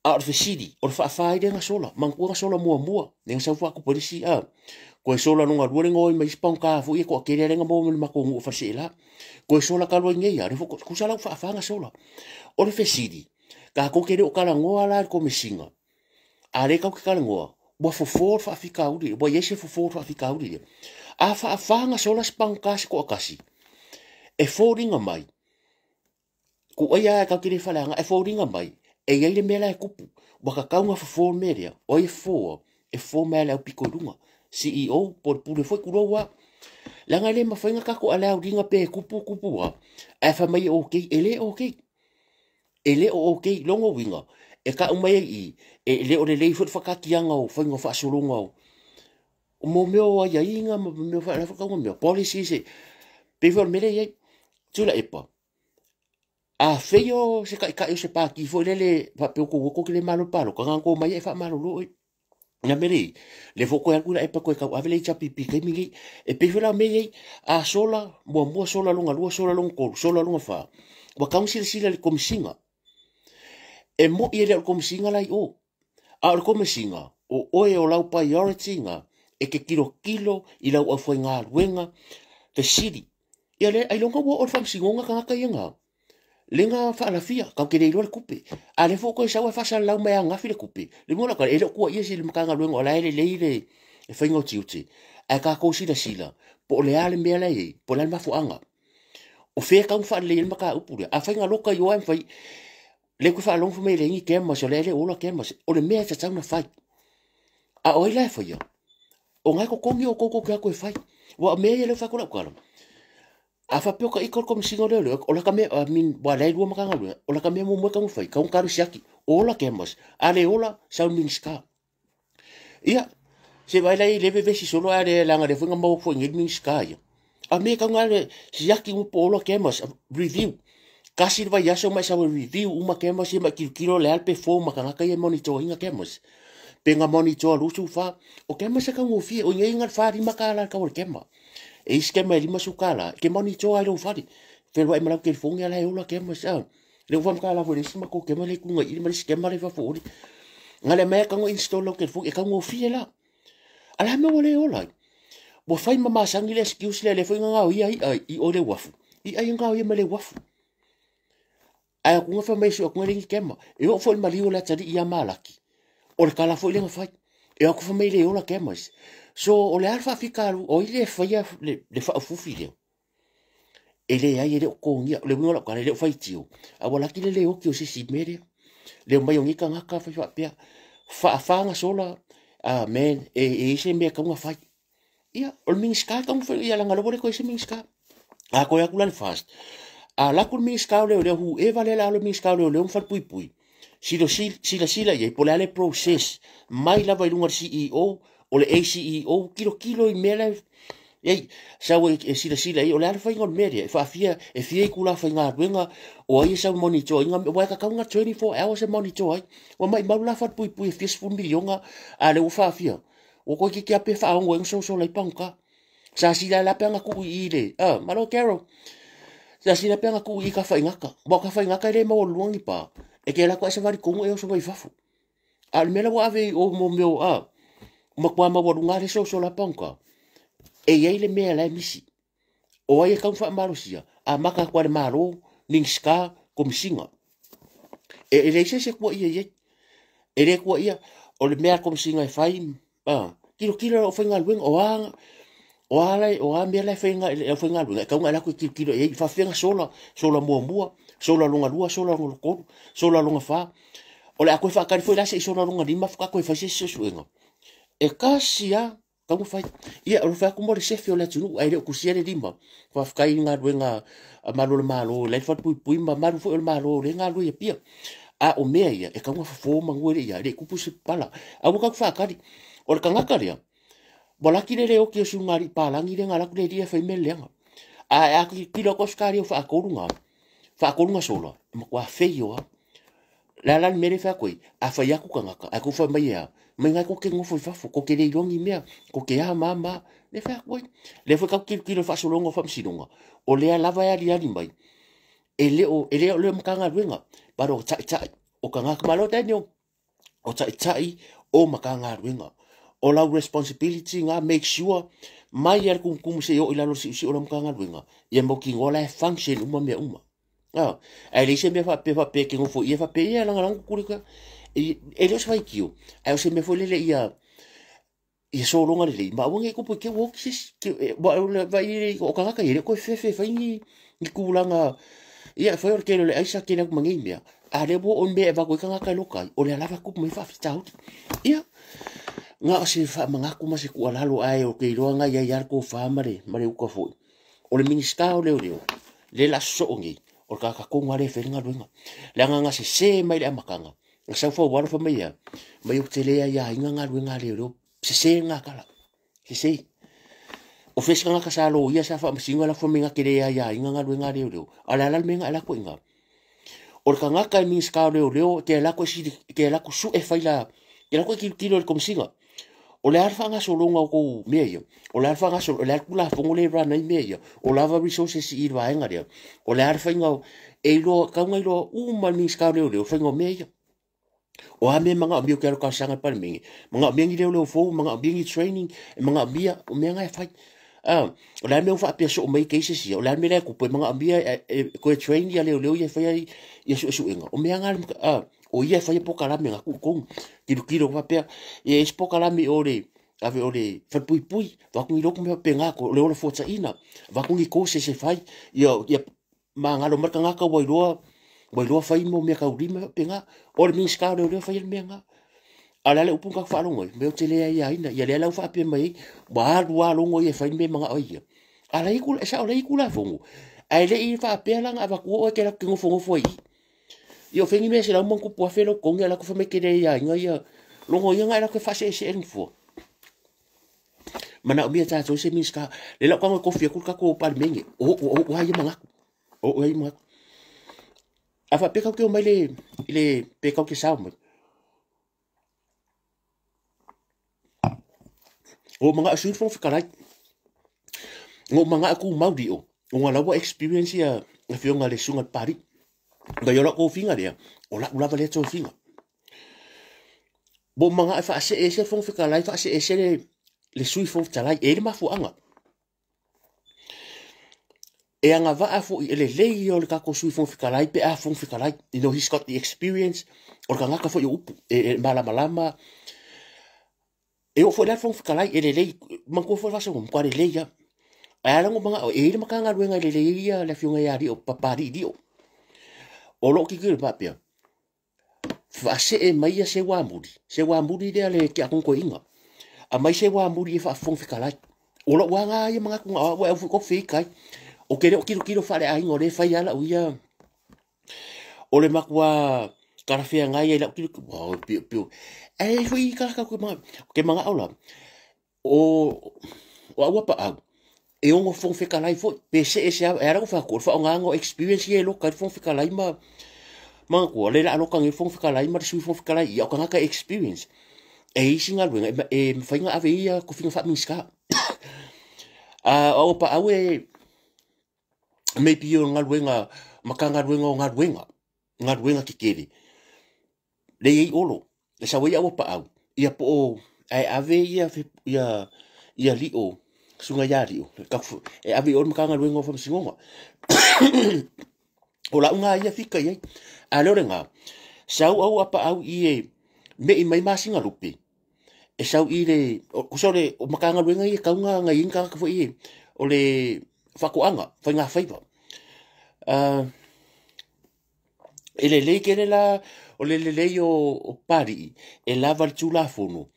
a o fesidi o fa fai de nga sola mangu nga sola mua ne sa fa ko polisi a ko sola no ngua le ngoi mai spon ka fu ko ke le nga mo ma ko ngu fa sela ko sola ka lo ngai ya ko sala fa nga sola o le fesidi ka ko ke o kala ngoa la ko mesinga a le ka kala ngoa bo fo fa fika uri bo yese fo fa fika uri a fa nga sola spon ka ko kasi e fo ringa mai ko ia ka ke le fa nga e fo ringa mai e ia le mela e kupu waka kaunga for media o e for mela o pikolunga CEO por pule foi kurowa langa le mafainga kako ala ringa pe kupu wa e fa mai okay ele okay longo winga e ka umai e le o le fut fakatianga o fainga fa solonga o mo meo ya inga mo fa fa mo policy se pe for mele ye tula epa a feio se ka se pa ki fo le pa pe ko ke le malo palo ka ko mai e fa malo lo na meri le fo ko alguna e pa ko ka avele chapi pi ke mi e pe fela me a sola mo sola longa lu sola long ko sola longa fa wa council sila le komisinga e mo ile le komisinga lai o a le komisinga o e o lau priority nga e ke kilo I lau fo nga wenga te city ia le ai longa wo o fam singonga ka nga lenga fa la fia ka ke le kupe a le foko sa wa fa sa la me anga fi le kupe le mo la ka ele ko ye si le mkanga luengo la ele le e fa ngo tiuti a ka ko sila po le ale me la e po la ma fu anga o fe ka fa le maka upule a fa nga loka yo am fa le ku fa long fu me le ngi kema so le o la kema o le me ta na fa a o ile fa yo o nga ko kongi o ko ka fa wa me le fa ko la ko a fa pio ka ikor kom singo le o la kame min wa le lu maka ngalu o la kame mo mo ka fai ka un karu siaki o la kemas ale ola sa min ska ia se vai lai leve vesi solo are langa de funga mau fo ngid ming sky a me ka ngale si yaki un polo kemas review kasi vai yaso mai sa review uma kemas ma kilo le alpe fo ma ka ka monitor inga kemas penga monitor lusu fa o kemas ka ngofi o ngai ngal fa ri makala ka o kema e skema lima sukala ke monitor ai lo fa di felo ai mala ke fonga la eula kemas a le fam kala fo sima ko kema le kunga i ma skema le fa fo ngale me ka ngo install lo ke fo e ka ngofi la ala me wale ola bo fai mama sangi le excuse le foi nga i o le wafu i ai nga o le wafu ai ku nga fa mai so ku ngi kema e o foi mali o la tadi ia malaki o le kala foi le nga fai e o ku fa mai le ola kema so o le alfa fikaru o ile fai le fa fufi le ele ai ele ko ngia le ngola ka le fai tio a wala ki le o ki o si mere le mai o ngi ka nga ka fa nga sola men e se me ka nga fai ia o ming ska ka fa ia la ngalo ko se ming ska a ko ya kulan fast a la kun ming ska le hu e vale la lo ming ska le un fa pui sila ye po le process mai la vai lunga CEO o le ACEO kilo i mele ei sa we sila o le fa ngon media fa fia e fia kula fa nga wenga o ai sa monitor nga wa ka nga 24 hours monitor o mai maula fa pui fis fu milionga a le fa fia o ko ki ape fa ngo en so lai panka sa sila la penga ku i le malo kero sa sila penga ku i ka fa ngaka bo ka fa ngaka le mo luang ni pa e ke la ko sa vari ku e so vai fafu al mela wa ave o mo meu ma kwa ma wa ngare so la panka e ye le me la misi o ai ka fa marusia a maka kwa le maro ningska komsinga e le se ko ye e le ko ia o le me komsinga e fai kilo o fenga lueng o a me la fenga e fenga lueng ka nga la ko kilo e fa fenga sola mo sola longa lua sola longa ko sola longa fa o le ko fa ka foi la se sola longa lima fa ko fa se suenga e kasia ka mo fa ia o fa ko mo se fio la tunu ai le ku sia le lima fa ka inga luenga malo le fa pui ma maru fo le malo le nga lu e pia a o mea ia e ka mo fa fo mangure ia le ku pu se pala a ka fa ka o le kangaka rea bola ki le o ki su ngari palangi le ngala ku le dia fa mele a ki lo ko skari fa ko solo ma kwa feio la mere fa koi a fa ya ku kangaka a ku fa mai ya mai nga ko ke ngofo fa ko ke le longi mea ko ke ya mama le fa koi le fa ka ki lo fa solo ngo fa msinonga o le lava ya dia mai ele o le mkanga wenga paro chai o kangaka malo tenio o chai o makanga wenga o la responsibility nga make sure mai er kum se o ila lo si o mkanga wenga ye mo ki ngola function uma ai le se me fa pe ke ngofo ia fa pe ia la ngala kurika e lo sai kiu ai se me fo le ia so longa le ma wonge ko ke wo ke vai o kangaka ile ko fe fa ni kulanga ia foi o que le aisa que na mangimia a le bo on be va ko kangaka lokai o le lava ku me fa fitau ia nga se fa manga kuma se ku alalo ai o ke roanga ia ia ko fa mare u ko fo o le minister o le la songi o ka ko ngare fe nga ruanga le nga se mai le makanga sa fo wa fa mai mai o tele ia nga ruanga le se nga kala se o fe nga ka sa lo ia sa fa singa la fo menga ke le ia nga ruanga le ala la menga ala ko nga o ka nga ka minister le te la ko si ke la ko su e fa la ya ko kilo le komsinga o le alfa nga solonga ko meia o le alfa nga so le kula fongo le rana i meia o lava resources i va nga dia o le alfa nga e lo ka nga lo uma ni ska le o fongo meia o a me manga bio kero ka sanga pa mingi manga mingi le fo manga mingi training manga bia o me nga fa o le me fa pe so mai cases o le me le ko manga bia ko training ya le ye fa ya su nga o me nga o ia fa po kala me ku ko kilo va pe e es po kala mi ore ave ore fa pui va ku lo ku me pe nga ko le ora fo ina va ku ko se fai yo ya manga lo marka nga ka voi lo fa mo me ka uri me pe nga o le minska le fa me nga ala le upun ka fa lo ngoi me o tele ya ina ya le la fa pe mai ba wa lo ngoi e fa me manga ai ala ikul sa ala ikula fongo ai le i fa pe la nga va ku o ke la ku fongo foi yo fengi me se la mon ku po felo con la ku fa me ke ya nga ya lo ngo ya nga la ku fa se en fo mana o mia tatou se miska le la kwa ko fia ku ka ko pa menge o ha manga o ai manga afa pe ka ke o mai le pe ka ke sa mo o manga su fo fika lai o manga ku maudi o nga lawa experience ya fio nga le sunga pari ga yo la ko finga dia o la le to finga bo manga fa se fo fika lai fa se le sui fo talai e le mafu anga e anga va afu ele le o le ka ko sui fo fika lai pe a fo fika lai you know he's got the experience o ka ngaka fo yo upu e malama e o fo la fo fika lai ele le man ko fo fa so ko le ya ala ngo manga e le makanga luenga le ya la fiunga ya dio papari dio o lo ki ki pa pia fa se e mai se wa muri le ki akon ko inga a mai se wa muri fa fon fika lai o lo wanga ia manga ko wa ko fika o ke o kilo fa le ai ngore fa ya la uia o le makwa karafia ngai la kilo o pio ai hui ka ko manga ola o wa pa au e ongo fong fika lai fo pe se era fa ko fa ngo experience ye lo ka fong fika lai ma ko le la lo ka ngi fong fika lai ma su fong fika lai ya ka experience e singa lu e fa nga ave ya ko finga fa miska o pa awe me pio nga luenga makanga luenga nga luenga ki keri le ye olo le sa we ya o pa au ia po ai ave ya li o sunga yari o ka e ave o makanga luenga fa singonga o la unga ia fika ye a le nga sau au apa au i me i mai masinga lupi e sau i le o sore o makanga luenga i ka unga nga inga ka fo i o le fakuanga fa nga faiva ele le kele la o le o pari e lava le tula fono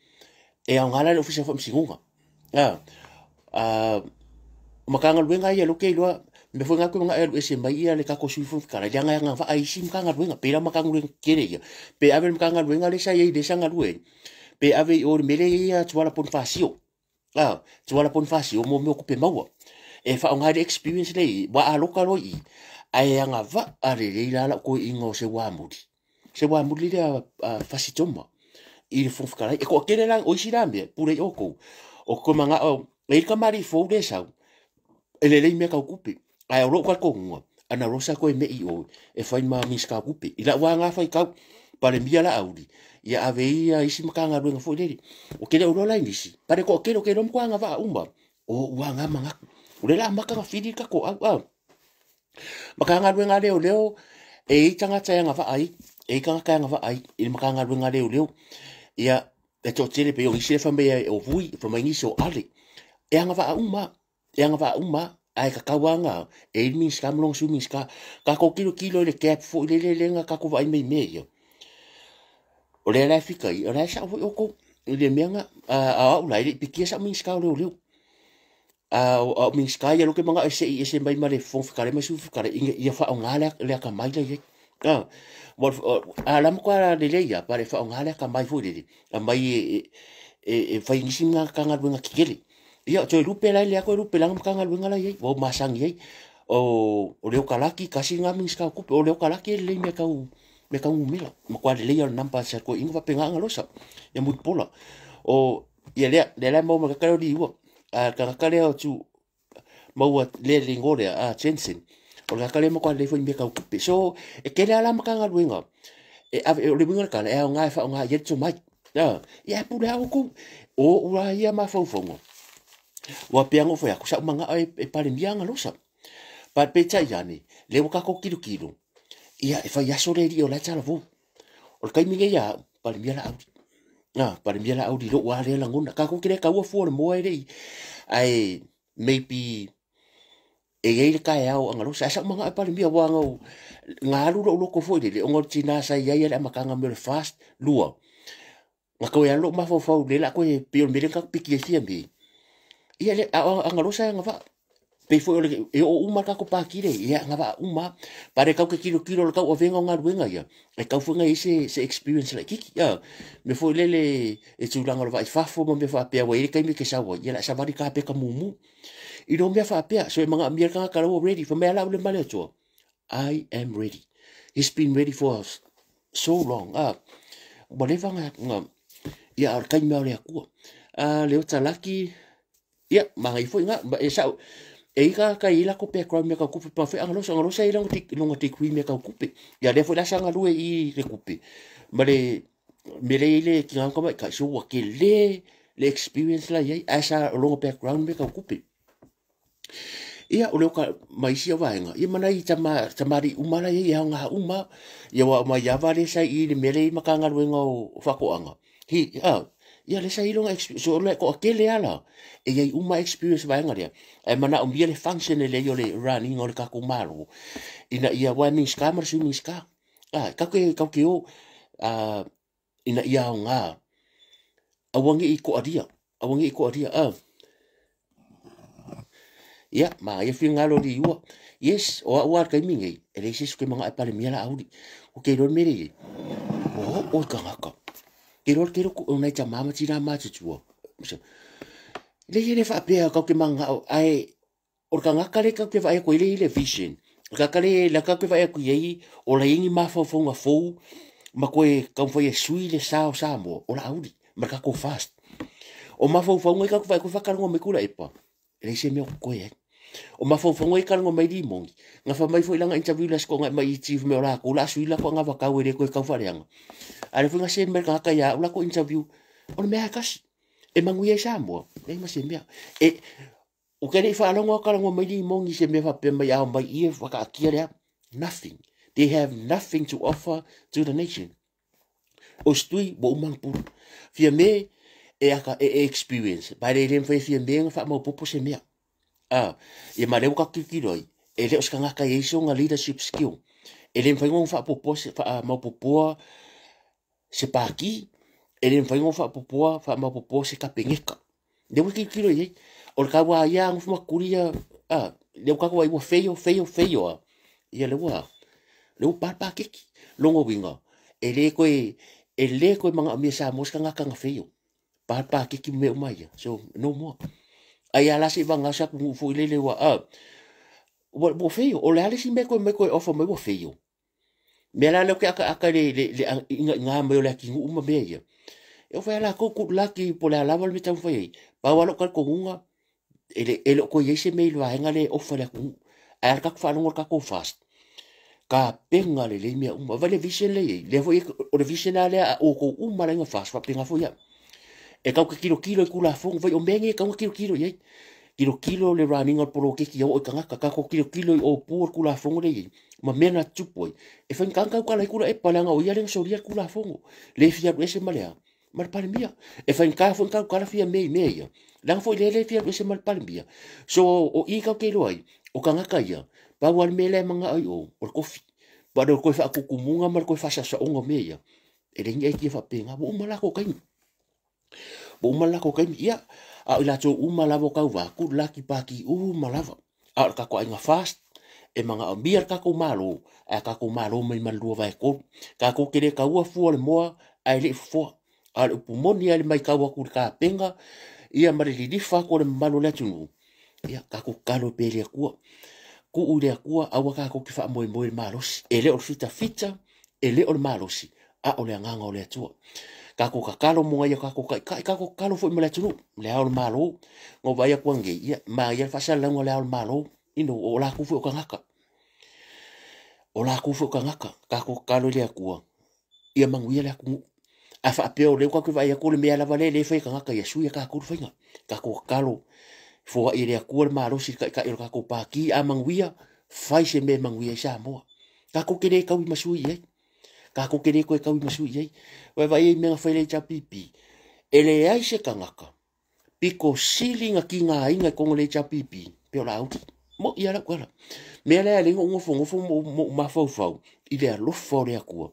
e a ngala le ofisa fa singonga makanga luenga ia lo ke lo me foi nga ko nga e se mai ia le ka ko suifu kara janga nga fa ai sim kanga luenga pe la makanga luenga kere ia pe ave makanga luenga le sa ia de sanga lue pe ave o mele ia tuala pon fasio tuala pon fasio mo me ko pe maua e fa nga experience le wa a lokalo i ai nga va a le la ko ingo se wa muri le fasitoma i fo kara e ko kere la o sirambe pure oko o ko manga o e ka mari fo de sa ele le me ka kupe ai ro ka ko ngo ana rosa ko me i o e fai ma mis ka kupe ila wa nga fai ka pare mia la audi ya ave ia isi makanga ruenga fo le o kele o la inisi pare ko kelo kelo ko nga va umba o wa nga manga o le la maka ka fidi ka ko makanga ruenga leo e tanga tsaya nga va ai e ka nga va ai i makanga ruenga leo ia e to tele pe o isi fa me o vui fa mai ni so ale e nga va uma ai ka kawanga e mis ka mlong su mis ka ko kilo le cap fo le nga ka ko vai me yo o le la fika i ora sa fo ko le menga a o lai pikia sa mis ka le o mis ka ya lo ke manga se mai male fo fika le su fika i fa ngala le ka mai le mo alam ko le ya pare fa ngala ka mai fo le mai e fa insinga ka nga kikeli ia to rupe la le ko rupe lang kanga luenga la ye o masang ye o le kalaki kasi nga min ska ku o le kalaki le me ka mila ma kwa le ya nampa sa ko inga penga nga losa ya mut pola o ia le mo ma ka di wo a ka le o tu mo le ngore a Jensen o ka le mo kwa le fo me ka ku so e ke le ala ma kanga luenga e ave o le winga ka e nga fa nga ye tu mai ya pu le ko o ura ia ma fo wa piango foi aku sa manga e pare mianga losa pa pecha yani le ka ko kilo ia e fa ya sore ri o la tala vo o kai mi ya pare miala audi pare miala audi lo wa le langona ka ko kire ka wa fo mo ai maybe e ele ka ya o ngalo sa manga e pare mia wa ngo ngalu lo ko foi le ngor china sa ya ya makanga me fast lua ngako ya lo ma fo le la ko e pio me ka piki e fia ia le a ngarosa nga va pe fo e o uma ka ko pa kire ia ngava uma pare ka ke kilo ka o venga nga ruenga ia e ka funga se experience la kiki ia me fo lele e tu langa vai fa fo mo me fa pe wa ile kai me ke sa wa ia sa vari ka pe ka mumu i do me fa pe so e manga mi ka ka ready for me la le male to I am ready. He's been ready for us so long. Whatever nga ia ar kai me le ku le o talaki ia manga i fo nga e sa e ka ila ko pe me ka kupe pa fe angalo sa ila ngo tik me ka kupe ya le fo la sanga lu i le kupe male mele ile ki nga ka so wa ke le experience la ye asa long background me ka kupe ia o le ka mai sia vaenga i mana i tamari umala ye ya nga uma ya wa ma ya vale sa i le mele ma ka nga lu ngo fa ko anga ia le sa ilonga so le ko akele ala e ia uma experience vaenga ria e mana o le function le yo le running o le ka kumalo ina ia wa mi ska mar su mi ska ka ke o ina ia nga awangi i ko adia ia ma ia finga lo di yo yes o ka mingi e le sis ke manga pa le miala audi o ke lo meri o ka ngaka kero ko ona cha mama tira ma tsuo le yele fa pe ka ke manga ai o ka ngaka le ka ke va ko ile vision ka kale la ka ke va ko ye o la ingi ma fo nga fo ma ko ka fo ye sui le sa mo o la audi ma ka ko fast o ma fo nga ka ko fa ka ngo me kula epa le se me ko ye o ma fo nga ka ngo mai di mongi nga fa mai fo ilanga interview la sko nga mai chief me ora ko la sui la ko nga va ka we ko ka fa yang ale funga sen mer ka ya ula ko interview on me akas e mangu ye sambo e ma sembia e o ke le fa longo ka longo mai mongi se me fa pe mai au mai e fa ka kia nothing they have nothing to offer to the nation o stui bo man pur fia me e aka experience ba le ren fa fia me fa mo popo se me e ma le ka kikiroi e le ska nga ka yeso nga leadership skill e le fa ngong fa popo se fa mo popo se pa aki e le fa ngofa popoa fa ma popo se ka pengeka de wiki kilo ye o ka wa ya ngfa kuria le ka wa i feio ia le pa kiki longo winga e le ko manga mi sa mos ka nga feio pa kiki me mai so no more ai ala si vanga sa ku fu le wa bo feio o le ale si me ko offer me bo feio me la lo que aka le nga me la ki uma be ya eu vai lá ko la ki po la lava me tan foi pa wa lo ka ko unga ele ko yese me lo nga le offer la ku a ka fa no ka ko fast ka penga le me uma vale vision le foi o le vision ale o ko uma la nga fast pa penga foi ya e ka ko kilo ku la fong vai o mengi ka kilo ye kilo le running al polo ke ki o ka ka ko kilo o por ku la fong le ma mena tupoi e fa kanka ka la kula e palanga o yale so ria kula fongo le fia ese malea mal palmia e fa ka la fia me ya lang fo le fia ese mal palmia so o i ka ke loi o kanga kaya pa wal mele manga ai o kofi pa do ko fa ku kumunga mal ko fa sa onga me ya e le ngai ki fa penga bo mala ko kai ya a ila to mala vo ka va ku la ki pa ki malava a ka ko nga fast e manga biar ka ko malo mai malua vai ko ka ko kere ka ua fu le moa ai le fo al pumoni ale mai ka wa ku ka penga ia mare li fa ko le malo le tunu ia ka ko kalo pele ku u le ku a wa ka ko ki fa moi malos ele o fita ele o malos a o le nganga o le tu ka ko ka kalo mo ia ka ko kalo fo le tunu le o malo ngo vai ko nge ia ma ia fa sa le ngo le o malo ino o la ku fu ka ngaka ka ko kalo le ku ia mangu ia le ku a fa pe o le ko vai ko le me la vale le fa ka ngaka ia su ia ka ku fa ka ko kalo fo i le ku le malo si ka ko pa ki a mangu ia fai se me mangu ia sa mo ka ko kere ka wi masu ia ka ko kere ko ka wi masu ia vai me fa le cha pipi ele ai se ka ngaka piko silinga ki nga inga ko le cha pipi pe o la uti mo ia la kwala me la le ngo fo mo ma fo ile a lo fo le aku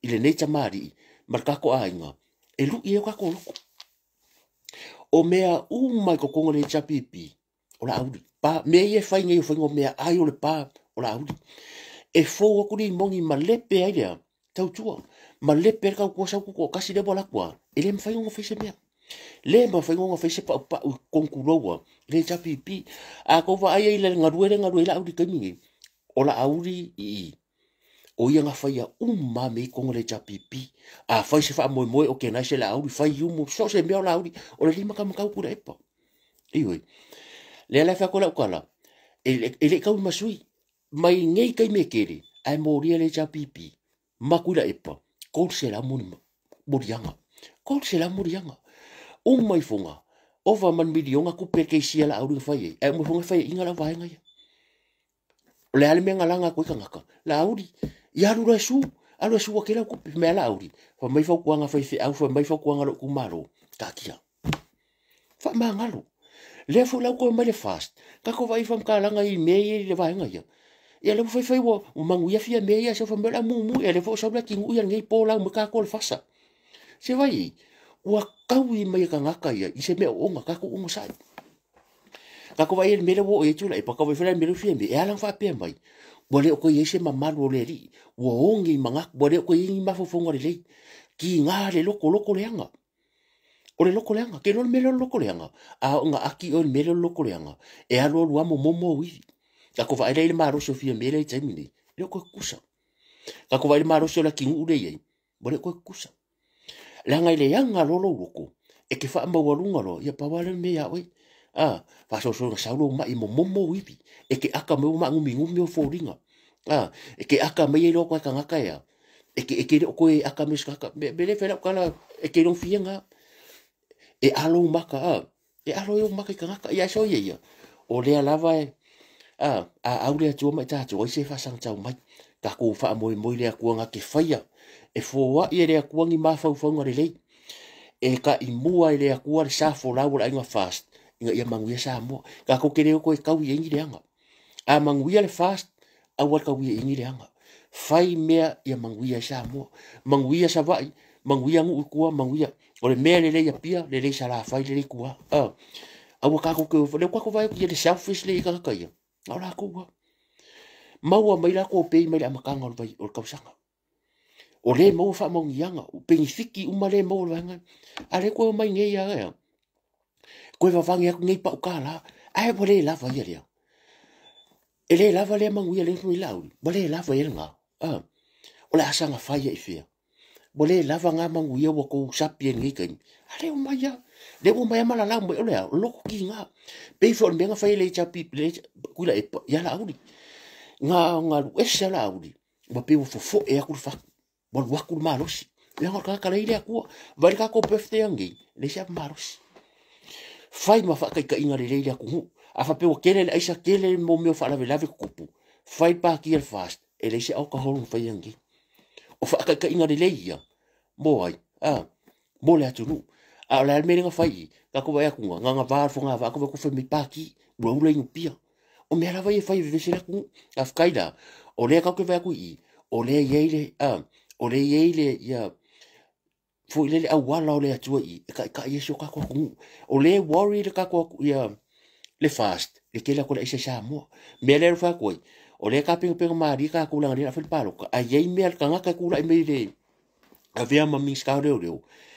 ile nei tamari marka ko ainga e lu ie ka ko o mea mai ko le chapipi o la auri pa me ye fai ngai fai ngo me ai o le pa o la auri e fo ko ni mongi ma lepe ai le tau tua ma lepe ka ko sa ko kasi le bola kwa ele me fai ngo fai se me le ma fai ngo fai se pa konkulo wa le chapipi a ko va ai le ngaruere la auri kami o la auri i o ia nga fai a uma me kongo le chapipi a fai se fa mo mo o ke na se la auri fai umu so se me o la auri o le lima ka ma ka ku le pa iwe le la fa ko la kala ele ka masui mai ngai kai me kere ai mo ria le chapipi makula epa ko se la murianga ko se la murianga mai funga ova man milionga ku pe ke sia la auri fai ai mo funga fai inga la vai ngai o le ale menga langa ko kangaka la auri ya lu su alo su ke la ku me la auri fa mai fa kuanga fai fe au fa mai fa kuanga lo ku maro ka kia fa mangalo le fo la ko mai le fast ka ko vai fam ka langa i me le vai ngai ya le fai wo mangu ya fia me ya se fa me la mu ya le fo sa bla kingu ya ngai po la mo ka ko fasa se vai wa kaui mai ka ngaka ia i se me o nga ka ko unga sai ka ko vai me le wo e tula e pa ka vai fela me le fia me e ala fa pe mai bole ko ye se mamalo le ri wo ongi manga bole ko i ma fo fonga le ki nga le loko le anga o le loko le anga ke no me le loko le anga a nga aki o me le loko le anga e alo lu amo momo wi ka ko vai le maro sofia me le taimini le ko kusa ka ko vai le maro so la kingu le ye bole ko kusa la ngai le anga lolo loko e ke fa ma walunga lo ya pa wale me ya we fa so sa lo ma i momo wi e ke aka me ma ngumi o fo ringa e ke aka me lo ko ka ngaka ya e ke ko e aka me ska be le fela kala e ke no fienga e alo maka e alo yo maka ka ngaka ya so ye ya o le lava au le tu mai ta tu se fa sang tau mai ka ko fa mo le ku nga ke faia e fo wa i le ku ngi ma fa ngore le e ka i mua le ku sa fo la wala nga fast nga ia mangu sa mo ka ko ke ko e ka wi ngi le anga a mangu le fast a wa ka wi ngi le anga fai mea ia mangu sa mo mangu sa vai mangu ngu ku mangu o le mea le ia pia le sa la fai le ku a wa ka ko le ko vai ki le selfish le ka ka ia ora ko wa maua mai la ko pe mai la makanga o vai o ka sanga o le mo fa mo ngianga o pe fiki uma le mo langa ale ko mai nge ya ko va vangi ko ngai pa kala ai bo le la va ya le ele la va le mangu ya le mi la bo le la va ya nga o la sanga fa ya ifia bo le la va nga mangu ya ko sapien ngi kan ale o mai ya le o mai mala la mo le lo ki nga pe fo me nga fa le chapi le ku la ya la uri nga esa la uri ba pe fo e ku fa bon wakul malos yang ka kala ile aku vai ka ko pefte angi le sia malos fai ma fa ka inga le ile aku a fa pe o kele ai sa kele mo me fa la lave kupu fai pa ki el fast e le sia alcohol fai angi o fa ka inga le ia mo ai mo le atu a la me nga fai ka ko vai aku nga va fo nga va ko fa mi pa ki ro le pia o me la vai fai ve se la ku afkaida o le ka ko vai aku i o le yeile o le yeile ya fo le wala o le atua i ka yeso ka ko o le worry le ka ko ya le fast le ke la ko le sa mo me le fa ko o le ka ping mari ka ko la le fa palo a ye me ka nga ka ku la me le a vea ma mi ska le